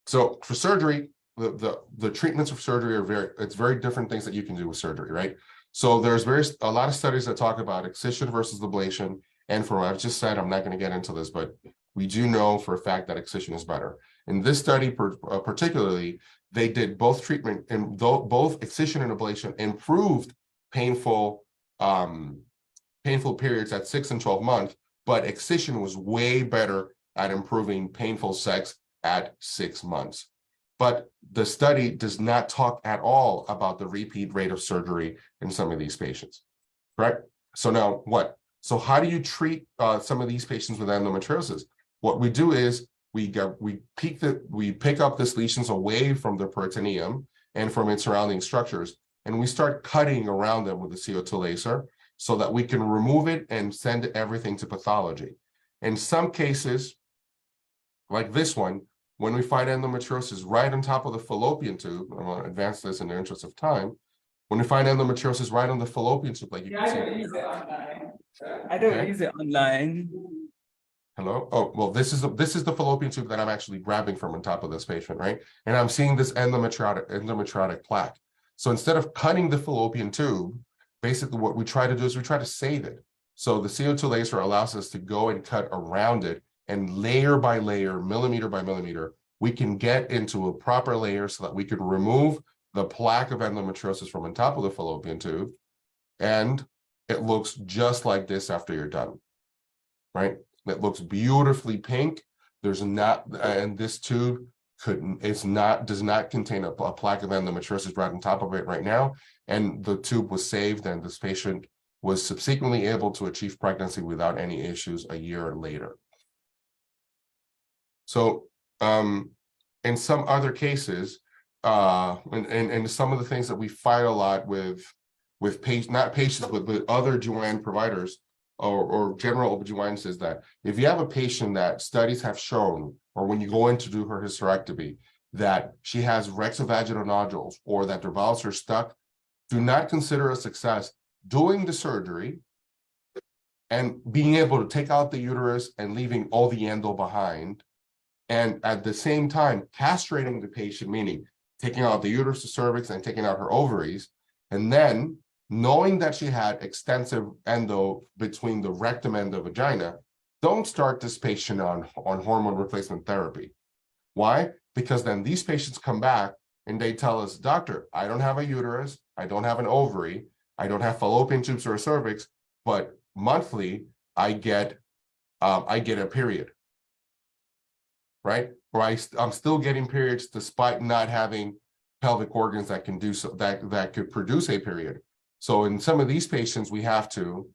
So for surgery, the treatments of surgery are very different things that you can do with surgery, right? So there's a lot of studies that talk about excision versus ablation. And for what I've just said, I'm not going to get into this, but we do know for a fact that excision is better. In this study particularly, they did both treatment and both excision and ablation improved painful periods at 6 and 12 months, but excision was way better at improving painful sex at 6 months. But the study does not talk at all about the repeat rate of surgery in some of these patients, right? So now what? So how do you treat some of these patients with endometriosis? What we do is we pick up these lesions away from the peritoneum and from its surrounding structures, and we start cutting around them with a CO2 laser so that we can remove it and send everything to pathology. In some cases, like this one, when we find endometriosis right on top of the fallopian tube, I'm going to advance this in the interest of time. When we find endometriosis right on the fallopian tube, like you can see. I don't use it online. I don't use it online. Hello? Oh, well, this is the fallopian tube that I'm actually grabbing from on top of this patient, right? And I'm seeing this endometriotic plaque. So instead of cutting the fallopian tube, basically what we try to do is we try to save it. So the CO2 laser allows us to go and cut around it, and layer by layer, millimeter by millimeter, we can get into a proper layer so that we can remove the plaque of endometriosis from on top of the fallopian tube. And it looks just like this after you're done, right? It looks beautifully pink. There's not, and this tube does not contain a plaque of endometriosis right on top of it right now. And the tube was saved, and this patient was subsequently able to achieve pregnancy without any issues a year later. So in some other cases, and some of the things that we fight a lot with not patients, but with other GYN providers or general OBGYNs is that if you have a patient that studies have shown, or when you go in to do her hysterectomy, that she has rectovaginal nodules or that their bowels are stuck, do not consider a success doing the surgery and being able to take out the uterus and leaving all the endo behind, and at the same time castrating the patient, meaning taking out the uterus, the cervix, and taking out her ovaries, and then knowing that she had extensive endo between the rectum and the vagina, don't start this patient on hormone replacement therapy. Why? Because then these patients come back and they tell us, doctor, I don't have a uterus, I don't have an ovary, I don't have fallopian tubes or a cervix, but monthly I get a period. Right? Or I'm still getting periods despite not having pelvic organs that can do so, that could produce a period. So in some of these patients, we have to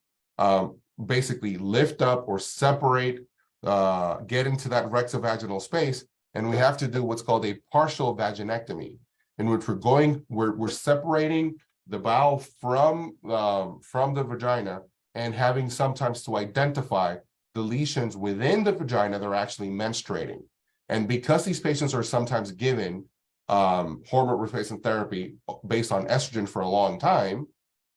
basically lift up or separate, get into that rectovaginal space, and we have to do what's called a partial vaginectomy, in which we're separating the bowel from the vagina and having sometimes to identify the lesions within the vagina that are actually menstruating. And because these patients are sometimes given hormone replacement therapy based on estrogen for a long time,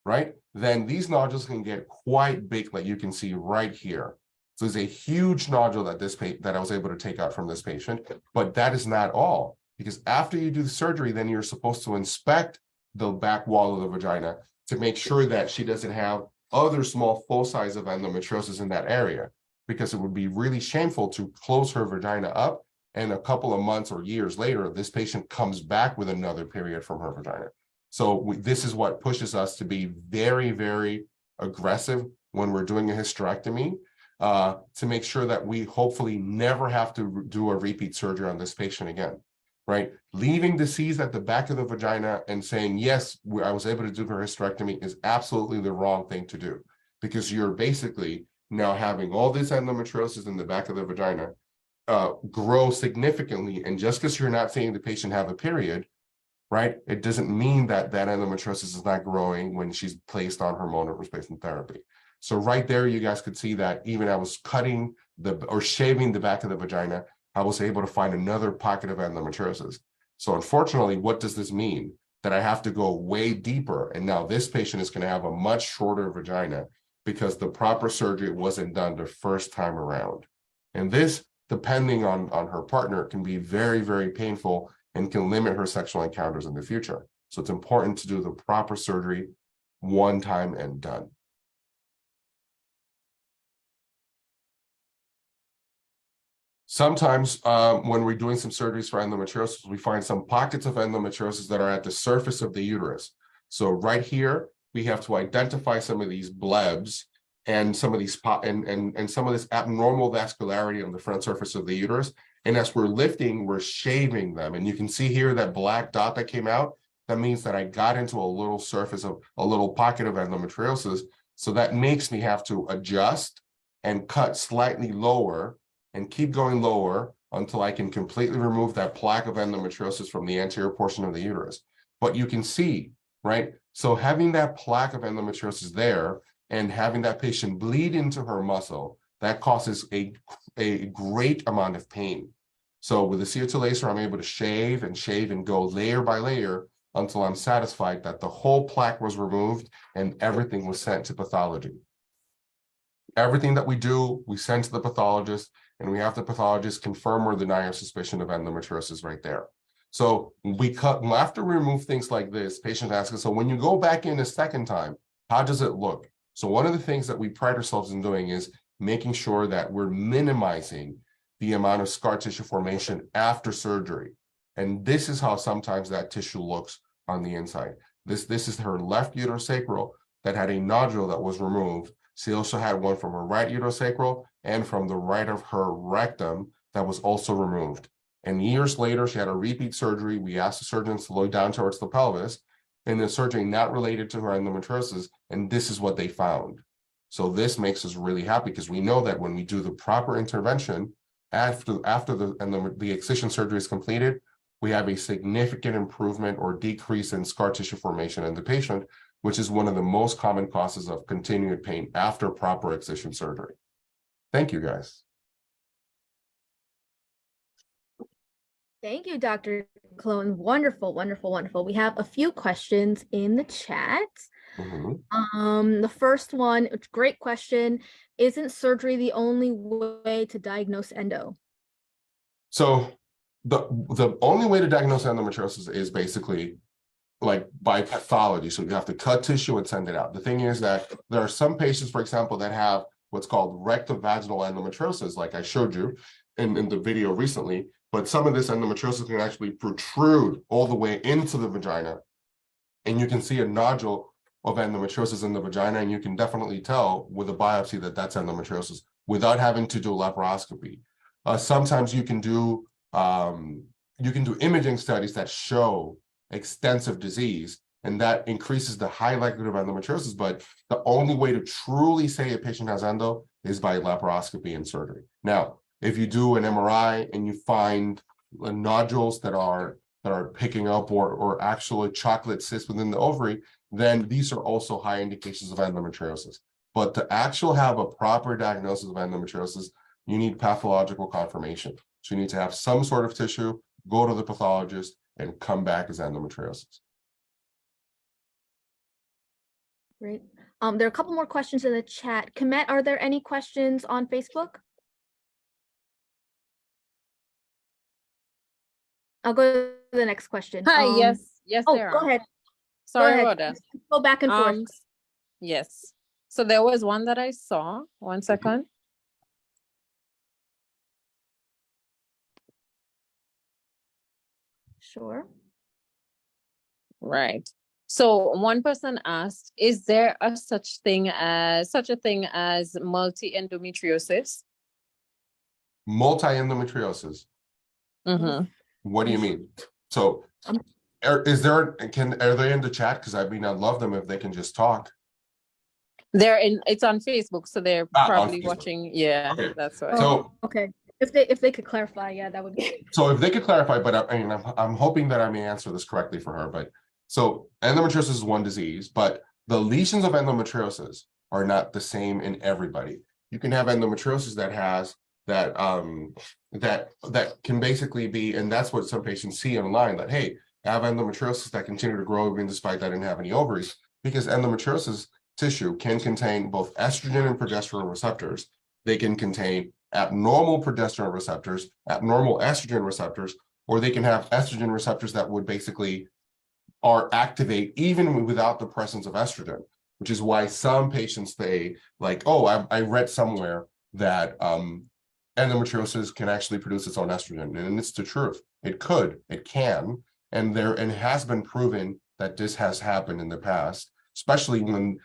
right, then these nodules can get quite big, like you can see right here. So there's a huge nodule that I was able to take out from this patient, but that is not all, because after you do the surgery, then you're supposed to inspect the back wall of the vagina to make sure that she doesn't have other small foci of endometriosis in that area, because it would be really shameful to close her vagina up and a couple of months or years later, this patient comes back with another period from her vagina. So this is what pushes us to be very, very aggressive when we're doing a hysterectomy, to make sure that we hopefully never have to do a repeat surgery on this patient again, right? Leaving disease at the back of the vagina and saying, yes, I was able to do her hysterectomy is absolutely the wrong thing to do, because you're basically now having all this endometriosis in the back of the vagina, grow significantly. And just because you're not seeing the patient have a period, right, it doesn't mean that that endometriosis is not growing when she's placed on hormonal replacement therapy. So right there, you guys could see that even I was cutting or shaving the back of the vagina, I was able to find another pocket of endometriosis. So unfortunately, what does this mean? That I have to go way deeper. And now this patient is going to have a much shorter vagina because the proper surgery wasn't done the first time around. And this, depending on her partner, can be very, very painful and can limit her sexual encounters in the future. So it's important to do the proper surgery one time and done. Sometimes when we're doing some surgeries for endometriosis, we find some pockets of endometriosis that are at the surface of the uterus. So right here, we have to identify some of these blebs and some of these and some of this abnormal vascularity on the front surface of the uterus. And as we're lifting, we're shaving them. And you can see here that black dot that came out. That means that I got into a little surface of a little pocket of endometriosis. So that makes me have to adjust and cut slightly lower and keep going lower until I can completely remove that plaque of endometriosis from the anterior portion of the uterus. But you can see, right? So having that plaque of endometriosis there and having that patient bleed into her muscle, that causes a great amount of pain. So with the CO2 laser, I'm able to shave and go layer by layer until I'm satisfied that the whole plaque was removed and everything was sent to pathology. Everything that we do, we send to the pathologist, and we have the pathologist confirm or deny our suspicion of endometriosis right there. So we cut, after we remove things like this, patients ask us, so when you go back in a second time, how does it look? So one of the things that we pride ourselves in doing is making sure that we're minimizing the amount of scar tissue formation after surgery. And this is how sometimes that tissue looks on the inside. This is her left uterosacral that had a nodule that was removed. She also had one from her right uterosacral and from the right of her rectum that was also removed. And years later, she had a repeat surgery. We asked the surgeons to look down towards the pelvis, and the surgery not related to her endometriosis, and this is what they found. So this makes us really happy because we know that when we do the proper intervention after the excision surgery is completed, we have a significant improvement or decrease in scar tissue formation in the patient, which is one of the most common causes of continued pain after proper excision surgery. Thank you, guys. Thank you, Dr. Cologne. Wonderful, wonderful, wonderful. We have a few questions in the chat. The first one, great question. Isn't surgery the only way to diagnose endo? So the only way to diagnose endometriosis is basically like by pathology. So you have to cut tissue and send it out. The thing is that there are some patients, for example, that have what's called rectovaginal endometriosis, like I showed you in the video recently, but some of this endometriosis can actually protrude all the way into the vagina. And you can see a nodule of endometriosis in the vagina, and you can definitely tell with a biopsy that that's endometriosis without having to do laparoscopy. Sometimes you can do imaging studies that show extensive disease, and that increases the high likelihood of endometriosis. But the only way to truly say a patient has endo is by laparoscopy and surgery. Now, if you do an MRI and you find nodules that are picking up or actually chocolate cysts within the ovary, then these are also high indications of endometriosis. But to actually have a proper diagnosis of endometriosis, you need pathological confirmation. So you need to have some sort of tissue, go to the pathologist, and come back as endometriosis. Great. There are a couple more questions in the chat. Komet, are there any questions on Facebook? I'll go to the next question. Hi, yes, there go are. ahead. Sorry Go ahead. about that. Go back and forth. Yes. So there was one that I saw. 1 second. Sure. Right. So one person asked, is there such a thing as multi-endometriosis? Multi-endometriosis. Mm-hmm. What do you mean? So are they in the chat? Because I mean, I'd love them if they can just talk. It's on Facebook, so they're probably watching. Yeah, okay. that's why. So okay. If they could clarify, yeah, that would be. So if they could clarify, but I'm hoping that I may answer this correctly for her. But so endometriosis is one disease, but the lesions of endometriosis are not the same in everybody. You can have endometriosis that has that can basically be, and that's what some patients see online, that hey, I have endometriosis that continue to grow even despite that I didn't have any ovaries, because endometriosis tissue can contain both estrogen and progesterone receptors. They can contain abnormal progesterone receptors, abnormal estrogen receptors, or they can have estrogen receptors that would basically are activate even without the presence of estrogen, which is why some patients say like, oh, I read somewhere that endometriosis can actually produce its own estrogen, and it's the truth. It could, it can, and it has been proven that this has happened in the past, especially when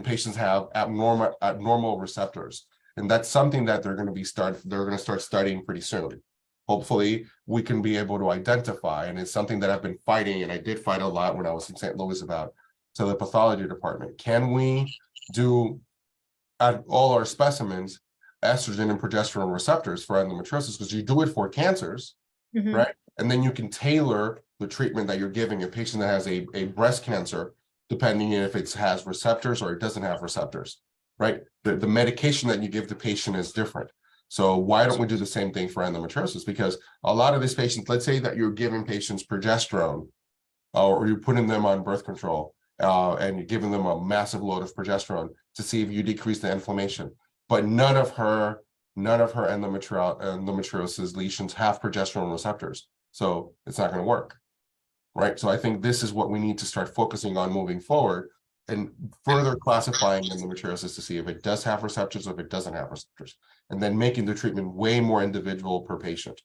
patients have abnormal receptors. And that's something that they're going to start studying pretty soon. Hopefully we can be able to identify, and it's something that I've been fighting, and I did fight a lot when I was in St. Louis about, to the pathology department. Can we do at all our specimens estrogen and progesterone receptors for endometriosis? Because you do it for cancers, right? And then you can tailor the treatment that you're giving a patient that has a breast cancer, depending if it has receptors or it doesn't have receptors. Right? The medication that you give the patient is different. So why don't we do the same thing for endometriosis? Because a lot of these patients, let's say that you're giving patients progesterone, or you're putting them on birth control, and you're giving them a massive load of progesterone to see if you decrease the inflammation. But none of her endometriosis lesions have progesterone receptors. So it's not going to work. Right? So I think this is what we need to start focusing on moving forward, and further classifying endometriosis to see if it does have receptors or if it doesn't have receptors, and then making the treatment way more individual per patient.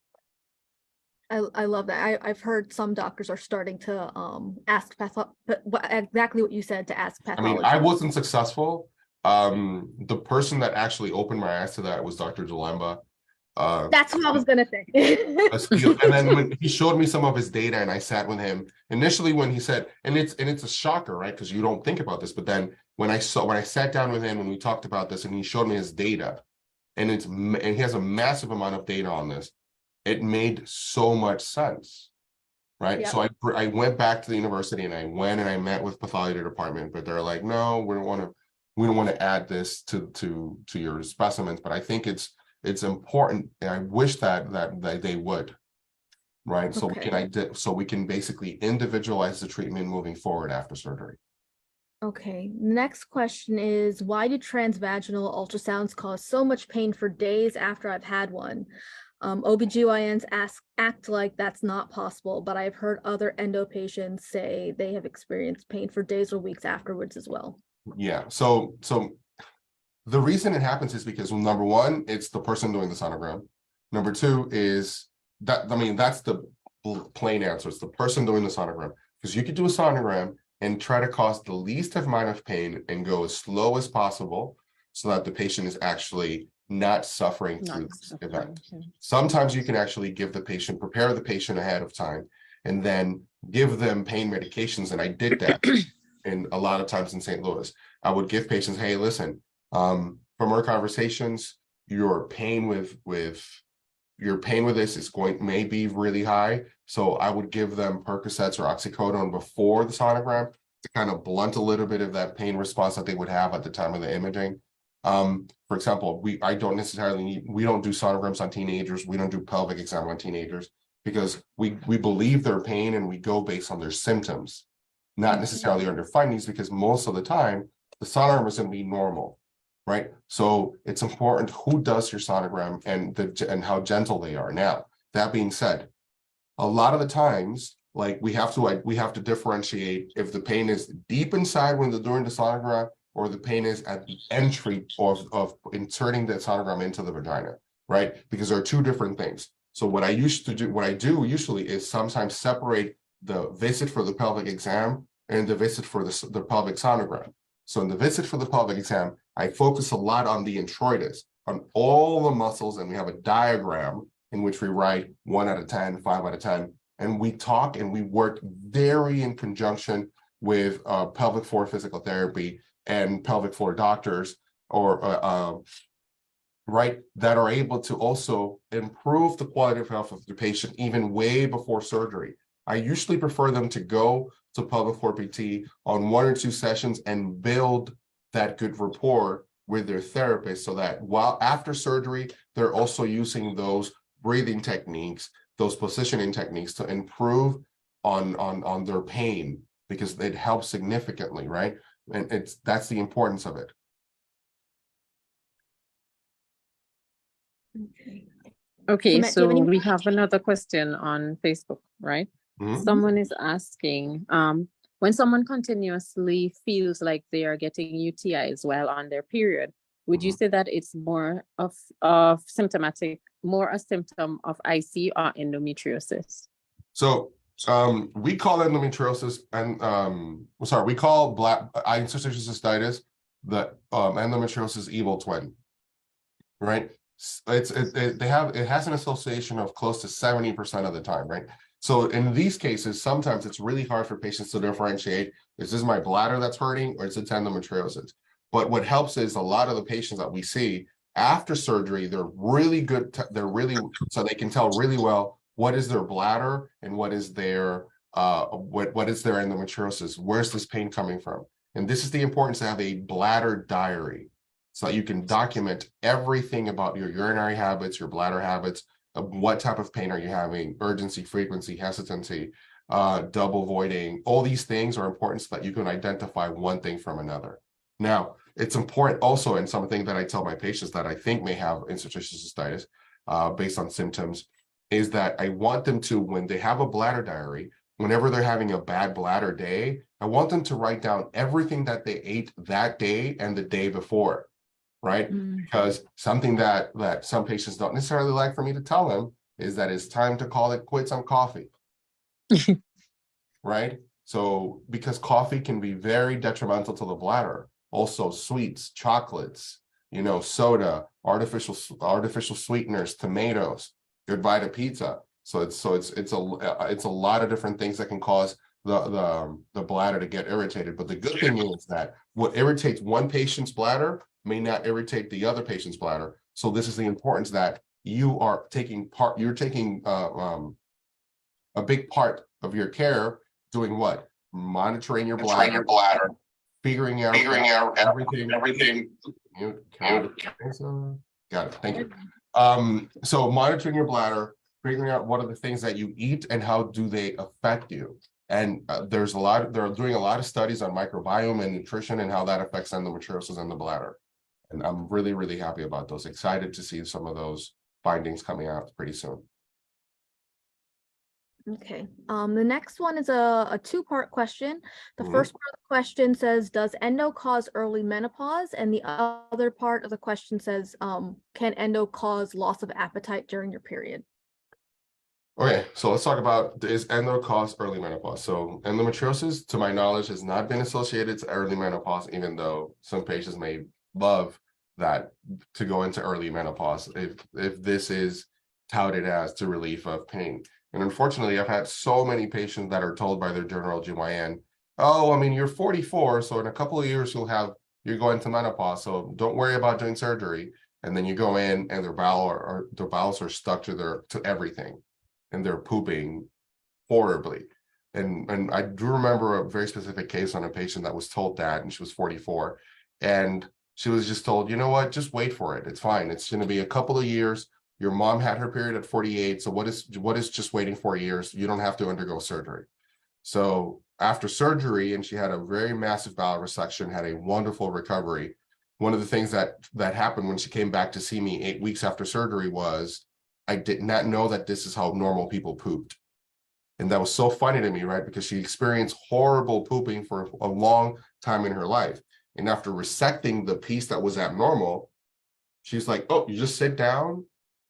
I love that. I've heard some doctors are starting to ask exactly what you said, to ask I mean, pathology. I wasn't successful. The person that actually opened my eyes to that was Dr. Jalemba. That's what I was gonna say. And then when he showed me some of his data, and I sat with him initially when he said, and it's a shocker, right? Because you don't think about this, but then when I sat down with him and we talked about this, and he showed me his data, and he has a massive amount of data on this, it made so much sense, right? Yep. So I went back to the university, and I went and I met with pathology department, but they're like, no, we don't want to add this to your specimens. But I think it's important, and I wish that they would, right? So we can basically individualize the treatment moving forward after surgery. Okay, next question is, why do transvaginal ultrasounds cause so much pain for days after I've had one? OBGYNs act like that's not possible, but I've heard other endo patients say they have experienced pain for days or weeks afterwards as well. Yeah, so the reason it happens is because, number one, it's the person doing the sonogram. Number two is that, I mean, that's the plain answer. It's the person doing the sonogram. Because you could do a sonogram and try to cause the least amount of pain and go as slow as possible so that the patient is actually not suffering through this event. Sometimes you can actually prepare the patient ahead of time, and then give them pain medications. And I did that in a lot of times in St. Louis. I would give patients, hey, listen, from our conversations, your pain with this may be really high. So I would give them Percocets or oxycodone before the sonogram to kind of blunt a little bit of that pain response that they would have at the time of the imaging. For example, we don't do sonograms on teenagers. We don't do pelvic exam on teenagers because we believe their pain, and we go based on their symptoms, not necessarily on their findings, because most of the time the sonogram is going to be normal. Right. So it's important who does your sonogram and how gentle they are. Now, that being said, a lot of the times, like we have to differentiate if the pain is deep inside when they're doing the sonogram, or the pain is at the entry of inserting the sonogram into the vagina, right? Because there are two different things. So what I do usually is sometimes separate the visit for the pelvic exam and the visit for the pelvic sonogram. So in the visit for the pelvic exam, I focus a lot on the introitus, on all the muscles, and we have a diagram in which we write 1 out of 10, 5 out of 10, and we talk and we work very in conjunction with pelvic floor physical therapy and pelvic floor doctors, or right, that are able to also improve the quality of health of the patient even way before surgery. I usually prefer them to go to pelvic floor PT on 1 or 2 sessions and build that good rapport with their therapist, so that while after surgery, they're also using those breathing techniques, those positioning techniques to improve on their pain, because it helps significantly, right? And that's the importance of it. Okay, Matt, do you have so any we have another question on Facebook, right? Mhm. Someone is asking, when someone continuously feels like they are getting UTIs while on their period, would you Mhm. say that it's more of symptomatic, more a symptom of IC or endometriosis? So we call endometriosis and we call black interstitial cystitis the endometriosis evil twin, right? It has an association of close to 70% of the time, right? So in these cases, sometimes it's really hard for patients to differentiate, is this my bladder that's hurting or is it endometriosis? But what helps is a lot of the patients that we see after surgery, they're really good, so they can tell really well what is their bladder and what is their what is their endometriosis, where's this pain coming from? And this is the importance to have a bladder diary, so that you can document everything about your urinary habits, your bladder habits, what type of pain are you having, urgency, frequency, hesitancy, double voiding. All these things are important so that you can identify one thing from another. Now, it's important also, and something that I tell my patients that I think may have interstitial cystitis based on symptoms, is that I want them to, when they have a bladder diary, whenever they're having a bad bladder day, I want them to write down everything that they ate that day and the day before, right? Because something that some patients don't necessarily like for me to tell them is that it's time to call it quits on coffee. Right? So because coffee can be very detrimental to the bladder. Also sweets, chocolates, soda, artificial sweeteners, tomatoes, goodbye to pizza. So it's a lot of different things that can cause the bladder to get irritated. But the good thing is that what irritates one patient's bladder may not irritate the other patient's bladder. So this is the importance that you're taking a big part of your care doing what? Monitoring your bladder, figuring out everything. Got it. Thank you. So monitoring your bladder, figuring out what are the things that you eat and how do they affect you. And they're doing a lot of studies on microbiome and nutrition and how that affects endometriosis in the bladder. And I'm really, really happy about those. Excited to see some of those findings coming out pretty soon. Okay. The next one is a two-part question. The first part of the question says, does endo cause early menopause? And the other part of the question says, can endo cause loss of appetite during your period? Okay, so let's talk about, is endo cause early menopause? So endometriosis, to my knowledge, has not been associated to early menopause, even though some patients may love that to go into early menopause if this is touted as to relief of pain. And unfortunately, I've had so many patients that are told by their general GYN, oh, I mean, you're 44, so in a couple of years you're going to menopause, so don't worry about doing surgery. And then you go in and their bowels are stuck to everything, and they're pooping horribly. And I do remember a very specific case on a patient that was told that, and she was 44, and she was just told, you know what, just wait for it. It's fine. It's going to be a couple of years. Your mom had her period at 48. So what is just waiting 4 years? You don't have to undergo surgery. So after surgery, and she had a very massive bowel resection, had a wonderful recovery. One of the things that happened when she came back to see me 8 weeks after surgery was, I did not know that this is how normal people pooped. And that was so funny to me, right? Because she experienced horrible pooping for a long time in her life. And after resecting the piece that was abnormal, she's like, oh, you just sit down.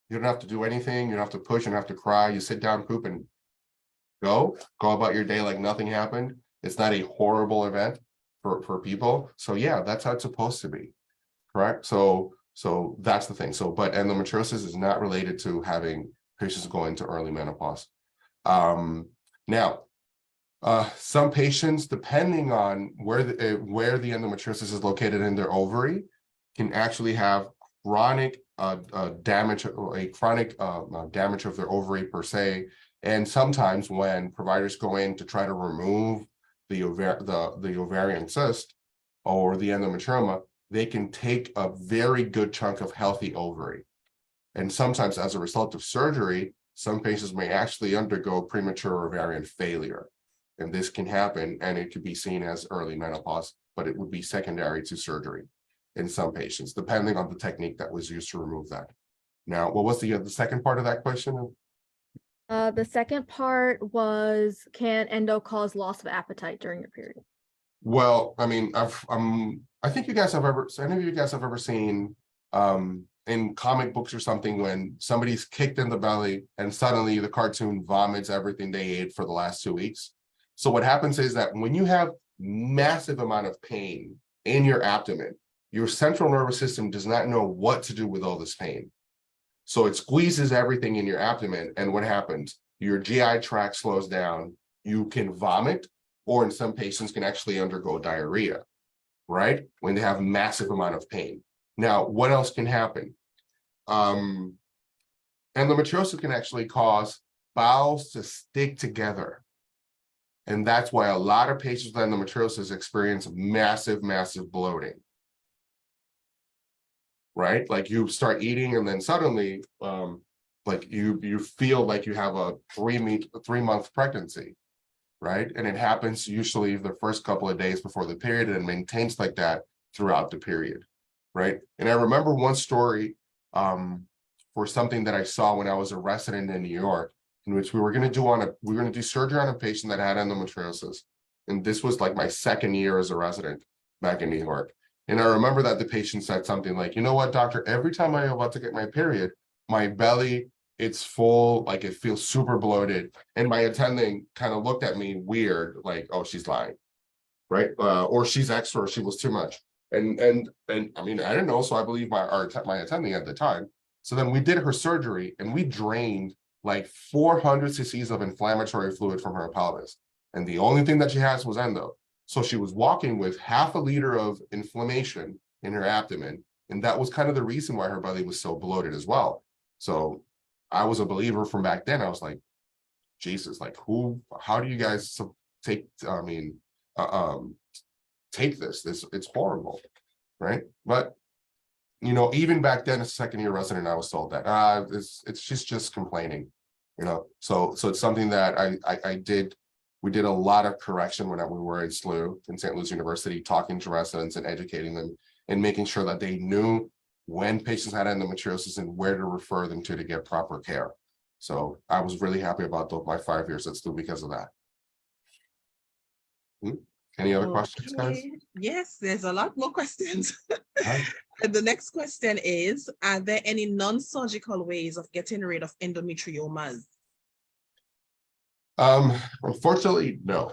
You don't have to do anything. You don't have to push. You don't have to cry. You sit down, poop, and go about your day like nothing happened. It's not a horrible event for people. So yeah, that's how it's supposed to be, correct? So that's the thing. So, but endometriosis is not related to having patients go into early menopause. Now, some patients, depending on where the endometriosis is located in their ovary, can actually have chronic damage, a chronic damage of their ovary per se. And sometimes when providers go in to try to remove the ovarian cyst or the endometrioma, they can take a very good chunk of healthy ovary. And sometimes as a result of surgery, some patients may actually undergo premature ovarian failure. And this can happen, and it could be seen as early menopause, but it would be secondary to surgery in some patients, depending on the technique that was used to remove that. Now, what was the second part of that question? The second part was, can endo cause loss of appetite during your period? Well, I mean, I think you guys have ever, any of you guys have ever seen in comic books or something when somebody's kicked in the belly and suddenly the cartoon vomits everything they ate for the last 2 weeks. So what happens is that when you have massive amount of pain in your abdomen, your central nervous system does not know what to do with all this pain. So it squeezes everything in your abdomen. And what happens? Your GI tract slows down. You can vomit, or in some patients can actually undergo diarrhea, right? When they have massive amount of pain. Now, what else can happen? Endometriosis can actually cause bowels to stick together. And that's why a lot of patients with endometriosis experience massive, massive bloating. Right? Like you start eating and then suddenly like you feel like you have a 3-month pregnancy, right? And it happens usually the first couple of days before the period and maintains like that throughout the period, right? And I remember one story for something that I saw when I was a resident in New York, in which we were going to do surgery on a patient that had endometriosis. And this was like my second year as a resident back in New York. And I remember that the patient said something like, you know what, doctor, every time I'm about to get my period, my belly, it's full, like it feels super bloated. And my attending kind of looked at me weird, like, oh, she's lying, right? Or she's extra, or she was too much. And I mean, I didn't know, so I believe my attending at the time. So then we did her surgery and we drained like 400 cc's of inflammatory fluid from her pelvis. And the only thing that she has was endo. So she was walking with half a liter of inflammation in her abdomen. And that was kind of the reason why her belly was so bloated as well. So I was a believer from back then. I was like, Jesus, like how do you guys take, take this? It's horrible, right? But, you know, even back then as a second-year resident, I was told that she's just complaining, you know? So it's something that we did a lot of correction when we were in SLU in St. Louis University, talking to residents and educating them and making sure that they knew when patients had endometriosis and where to refer them to get proper care. So I was really happy about my 5 years at SLU because of that. Any other questions, guys? Yes, there's a lot more questions. Right. And the next question is, are there any non-surgical ways of getting rid of endometriomas? Unfortunately, no.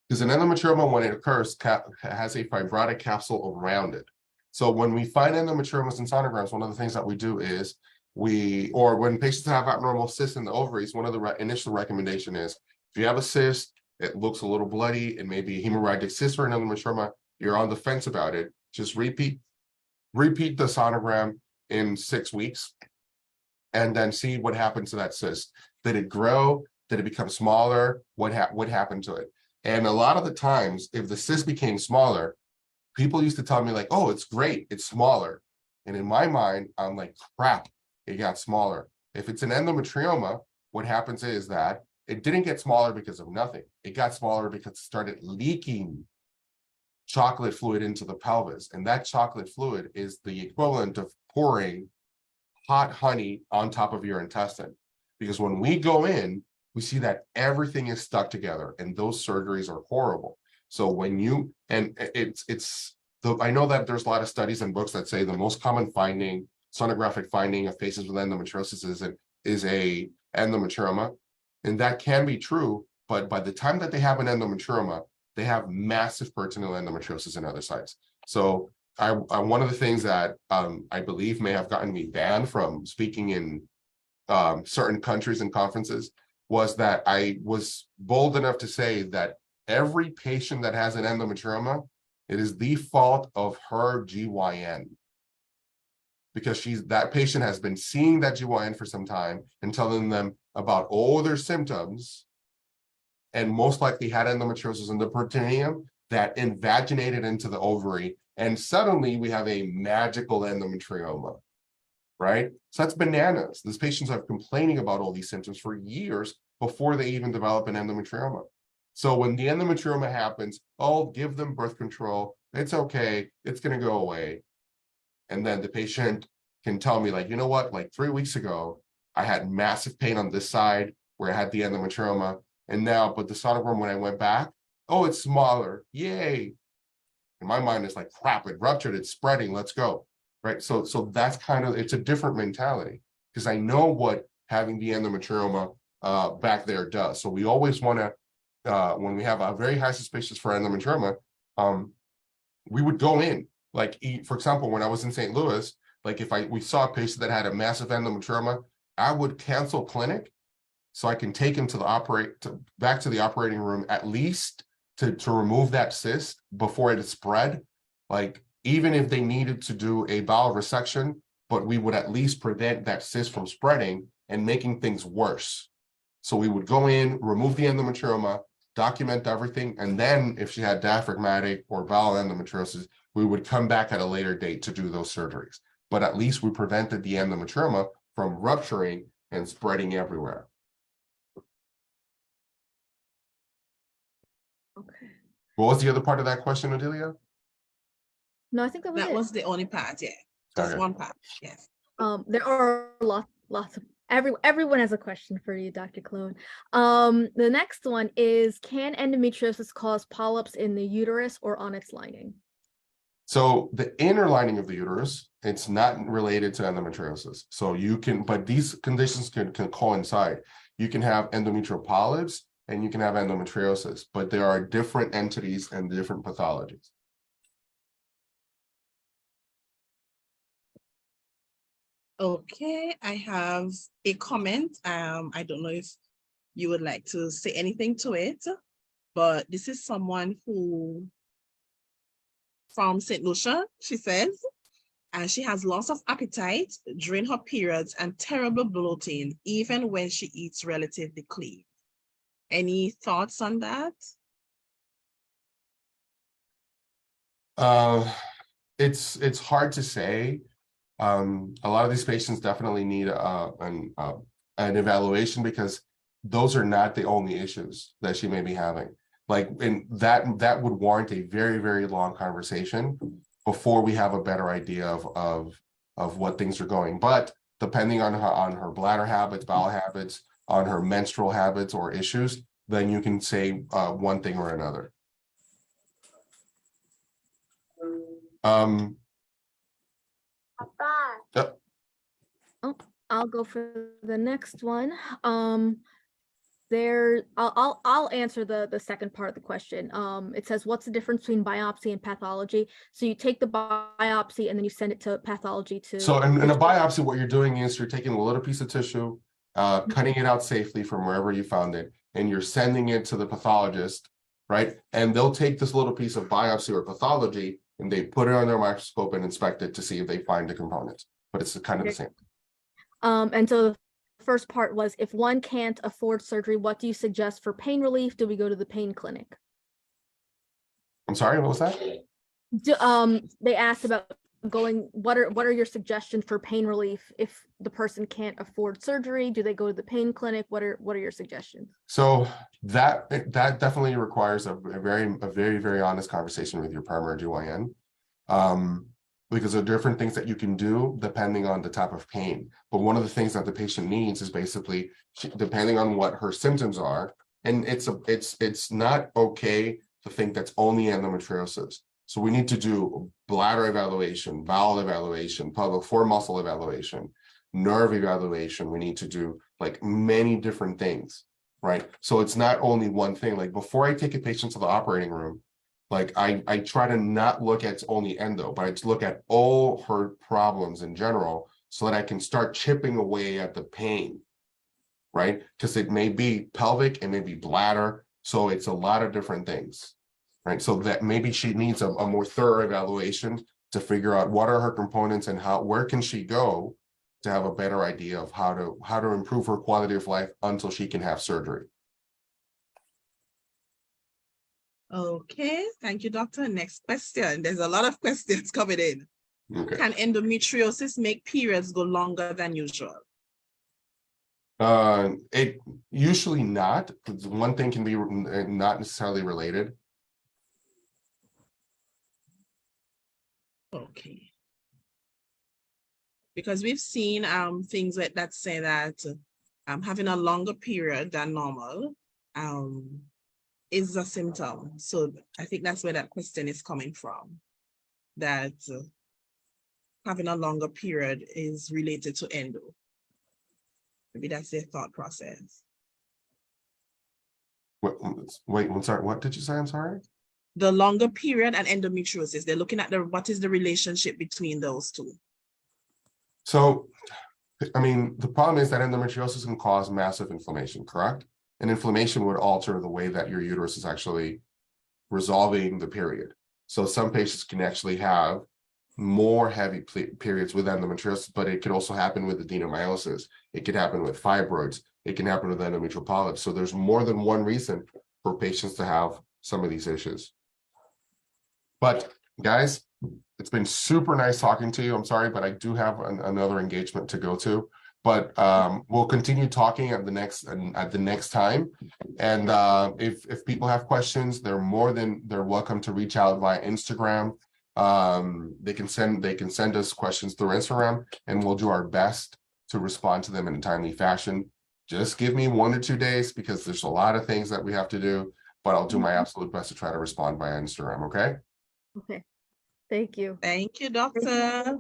Because an endometrioma, when it occurs, has a fibrotic capsule around it. So when we find endometriomas in sonograms, one of the things that we do is or when patients have abnormal cysts in the ovaries, one of the initial recommendation is, if you have a cyst, it looks a little bloody, it may be a hemorrhagic cyst or an endometrioma, you're on the fence about it, just repeat the sonogram in 6 weeks and then see what happened to that cyst. Did it grow? Did it become smaller? What happened to it? And a lot of the times, if the cyst became smaller, people used to tell me like, oh, it's great, it's smaller. And in my mind, I'm like, crap, it got smaller. If it's an endometrioma, what happens is that it didn't get smaller because of nothing. It got smaller because it started leaking chocolate fluid into the pelvis. And that chocolate fluid is the equivalent of pouring hot honey on top of your intestine. Because when we go in, we see that everything is stuck together, and those surgeries are horrible. So when you, and I know that there's a lot of studies and books that say the most common finding, sonographic finding of patients with endometriosis is a endometrioma. And that can be true, but by the time that they have an endometrioma, they have massive peritoneal endometriosis in other sites. So one of the things that I believe may have gotten me banned from speaking in certain countries and conferences was that I was bold enough to say that every patient that has an endometrioma, it is the fault of her GYN. because that patient has been seeing that GYN for some time and telling them about all their symptoms, and most likely had endometriosis in the peritoneum that invaginated into the ovary. And suddenly we have a magical endometrioma, right? So that's bananas. These patients are complaining about all these symptoms for years before they even develop an endometrioma. So when the endometrioma happens, oh, give them birth control. It's okay. It's going to go away. And then the patient can tell me, like, you know what, like 3 weeks ago, I had massive pain on this side where I had the endometrioma. And now, but the sonogram, when I went back, oh, it's smaller. Yay. In my mind, it's like, crap, it ruptured, it's spreading, let's go. Right. So that's kind of, it's a different mentality, because I know what having the endometrioma back there does. So we always want to, when we have a very high suspicion for endometrioma, we would go in. Like, for example, when I was in St. Louis, like if we saw a patient that had a massive endometrioma, I would cancel clinic so I can take him to back to the operating room, at least to remove that cyst before it spread. Like, even if they needed to do a bowel resection, but we would at least prevent that cyst from spreading and making things worse. So we would go in, remove the endometrioma, document everything, and then if she had diaphragmatic or bowel endometriosis, we would come back at a later date to do those surgeries. But at least we prevented the endometrioma from rupturing and spreading everywhere. Okay. What was the other part of that question, Adelia? No, I think that was That it. was the only part, yeah. Just Okay. one part, yes. There are lots of everyone has a question for you, Dr. Clone. The next one is, can endometriosis cause polyps in the uterus or on its lining? So the inner lining of the uterus, it's not related to endometriosis. So you can, but these conditions can coincide. You can have endometrial polyps and you can have endometriosis, but there are different entities and different pathologies. Okay, I have a comment. I don't know if you would like to say anything to it, but this is someone who from St. Lucia, she says, and she has loss of appetite during her periods and terrible bloating, even when she eats relatively clean. Any thoughts on that? It's hard to say. A lot of these patients definitely need an evaluation, because those are not the only issues that she may be having. Like, and that would warrant a very, very long conversation before we have a better idea of what things are going. But depending on her bladder habits, bowel habits, on her menstrual habits or issues, then you can say one thing or another. Yep. Oh, I'll go for the next one. I'll answer the second part of the question. It says, what's the difference between biopsy and pathology? So you take the biopsy and then you send it to pathology to. So in a biopsy, what you're doing is you're taking a little piece of tissue, cutting it out safely from wherever you found it, and you're sending it to the pathologist, right? And they'll take this little piece of biopsy or pathology and they put it under a microscope and inspect it to see if they find the components. But it's kind of the same. And so the first part was, if one can't afford surgery, what do you suggest for pain relief? Do we go to the pain clinic? I'm sorry, what was that? They asked about going, what are your suggestions for pain relief if the person can't afford surgery? Do they go to the pain clinic? What are your suggestions? So that definitely requires a very honest conversation with your primary GYN. Because there are different things that you can do depending on the type of pain. But one of the things that the patient needs is basically, depending on what her symptoms are, and it's not okay to think that's only endometriosis. So we need to do bladder evaluation, bowel evaluation, pelvic floor muscle evaluation, nerve evaluation. We need to do like many different things, right? So it's not only one thing. Like, before I take a patient to the operating room, like I try to not look at only endo, but I look at all her problems in general so that I can start chipping away at the pain, right? Because it may be pelvic, it may be bladder. So it's a lot of different things, right? So that maybe she needs a more thorough evaluation to figure out what are her components and where can she go to have a better idea of how to improve her quality of life until she can have surgery. Okay, thank you, doctor. Next question. There's a lot of questions coming in. Okay. Can endometriosis make periods go longer than usual? It usually not. One thing can be not necessarily related. Okay. Because we've seen things that say that having a longer period than normal is a symptom. So I think that's where that question is coming from, that having a longer period is related to endo. Maybe that's their thought process. Wait, I'm sorry. What did you say? I'm sorry. The longer period and endometriosis, they're looking at what is the relationship between those two. So, I mean, the problem is that endometriosis can cause massive inflammation, correct? And inflammation would alter the way that your uterus is actually resolving the period. So some patients can actually have more heavy periods with endometriosis, but it could also happen with adenomyosis. It could happen with fibroids. It can happen with endometrial polyps. So there's more than one reason for patients to have some of these issues. But guys, it's been super nice talking to you. I'm sorry, but I do have another engagement to go to. But we'll continue talking at the next time. And if people have questions, they're welcome to reach out via Instagram. They can send us questions through Instagram, and we'll do our best to respond to them in a timely fashion. Just give me 1 or 2 days because there's a lot of things that we have to do, but I'll do my absolute best to try to respond via Instagram. Okay. Okay. Thank you. Thank you, doctor.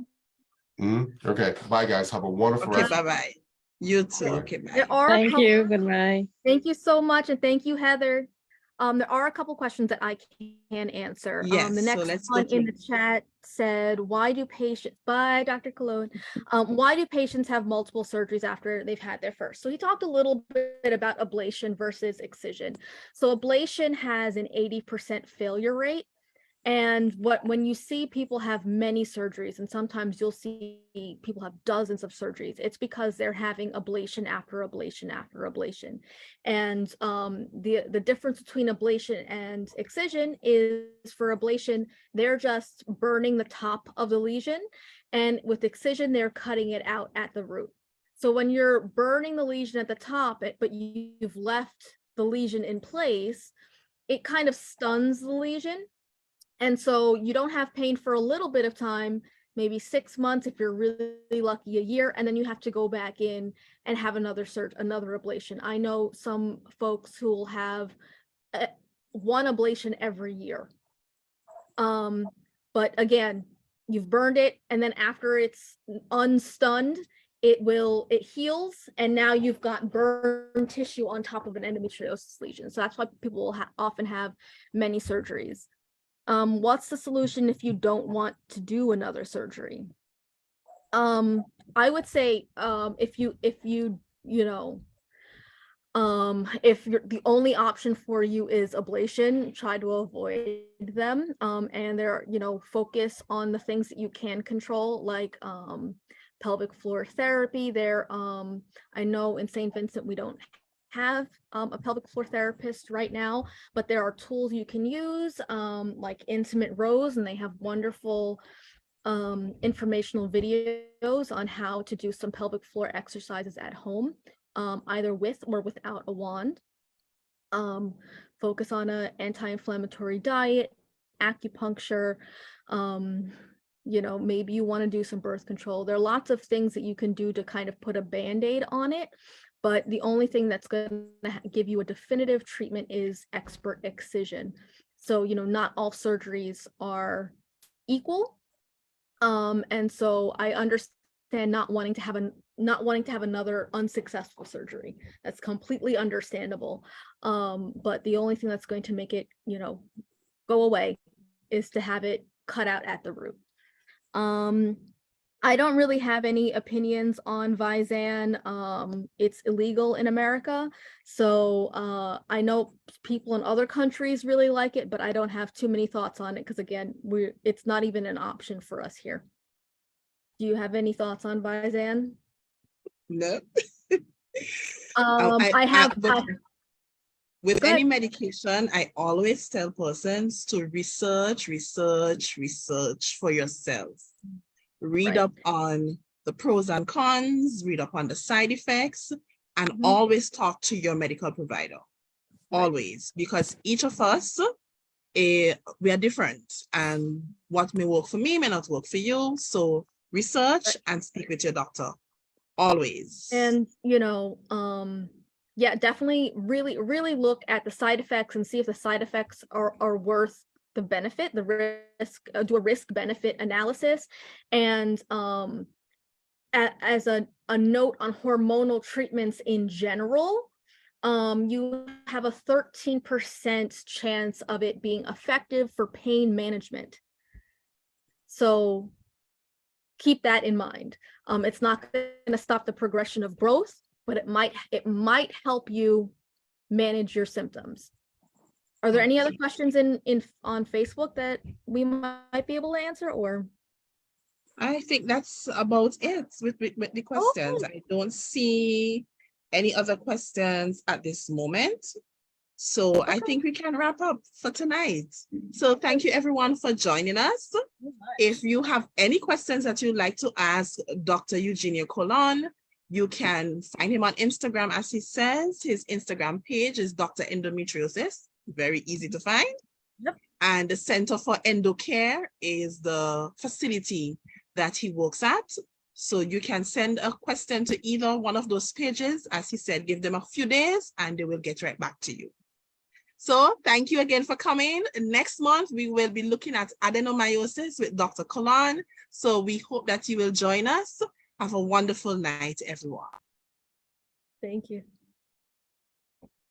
Okay. Bye, guys. Have a wonderful Okay, rest. bye-bye. You too. Bye. Okay, bye. There are a Thank couple- you. Goodbye. Thank you so much, and thank you, Heather. There are a couple questions that I can answer. Yes, The so next let's go one in through. the chat said, "Why do patients?" By Dr. Cologne. Why do patients have multiple surgeries after they've had their first? So he talked a little bit about ablation versus excision. So ablation has an 80% failure rate. And when you see people have many surgeries, and sometimes you'll see people have dozens of surgeries, it's because they're having ablation after ablation after ablation. And the difference between ablation and excision is, for ablation, they're just burning the top of the lesion, and with excision, they're cutting it out at the root. So when you're burning the lesion at the top, but you've left the lesion in place, it kind of stuns the lesion. And so you don't have pain for a little bit of time, maybe 6 months, if you're really lucky, a year, and then you have to go back in and have another ablation. I know some folks who will have one ablation every year. But again, you've burned it, and then after it's unstunned, it heals, and now you've got burned tissue on top of an endometriosis lesion. So that's why people will often have many surgeries. What's the solution if you don't want to do another surgery? I would say if the only option for you is ablation, try to avoid them. And they're, focus on the things that you can control, like pelvic floor therapy. I know in St. Vincent we don't have a pelvic floor therapist right now, but there are tools you can use, like Intimate Rose, and they have wonderful informational videos on how to do some pelvic floor exercises at home, either with or without a wand. Focus on an anti-inflammatory diet, acupuncture, maybe you want to do some birth control. There are lots of things that you can do to kind of put a band-aid on it. But the only thing that's going to give you a definitive treatment is expert excision. So, not all surgeries are equal. And so I understand not wanting to have another unsuccessful surgery. That's completely understandable. But the only thing that's going to make it, go away is to have it cut out at the root. I don't really have any opinions on Vyzan. It's illegal in America. So I know people in other countries really like it, but I don't have too many thoughts on it because again, it's not even an option for us here. Do you have any thoughts on Vyzan? No. With Go any ahead. medication, I always tell persons to research for yourself. Read Right. up on the pros and cons, read up on the side effects, and Mhm. always talk to your medical provider. Right. Always, because each of us, we are different, and what may work for me may not work for you. So research Right. and speak with your doctor. Always. And yeah, definitely really look at the side effects and see if the side effects are worth the benefit, the risk, do a risk benefit analysis. And as a note on hormonal treatments in general, you have a 13% chance of it being effective for pain management. So keep that in mind. It's not going to stop the progression of growth, but it might help you manage your symptoms. Are there any other questions on Facebook that we might be able to answer, or? I think that's about it with the questions. Okay. I don't see any other questions at this moment. So I think we can wrap up for tonight. So thank you everyone for joining us. If you have any questions that you'd like to ask Dr. Eugenio Colon, you can find him on Instagram, as he says. His Instagram page is Dr. Endometriosis. Very easy to find. Yep. And the Center for Endo Care is the facility that he works at. So you can send a question to either one of those pages. As he said, give them a few days and they will get right back to you. So thank you again for coming. Next month, we will be looking at adenomyosis with Dr. Colon. So we hope that you will join us. Have a wonderful night, everyone. Thank you.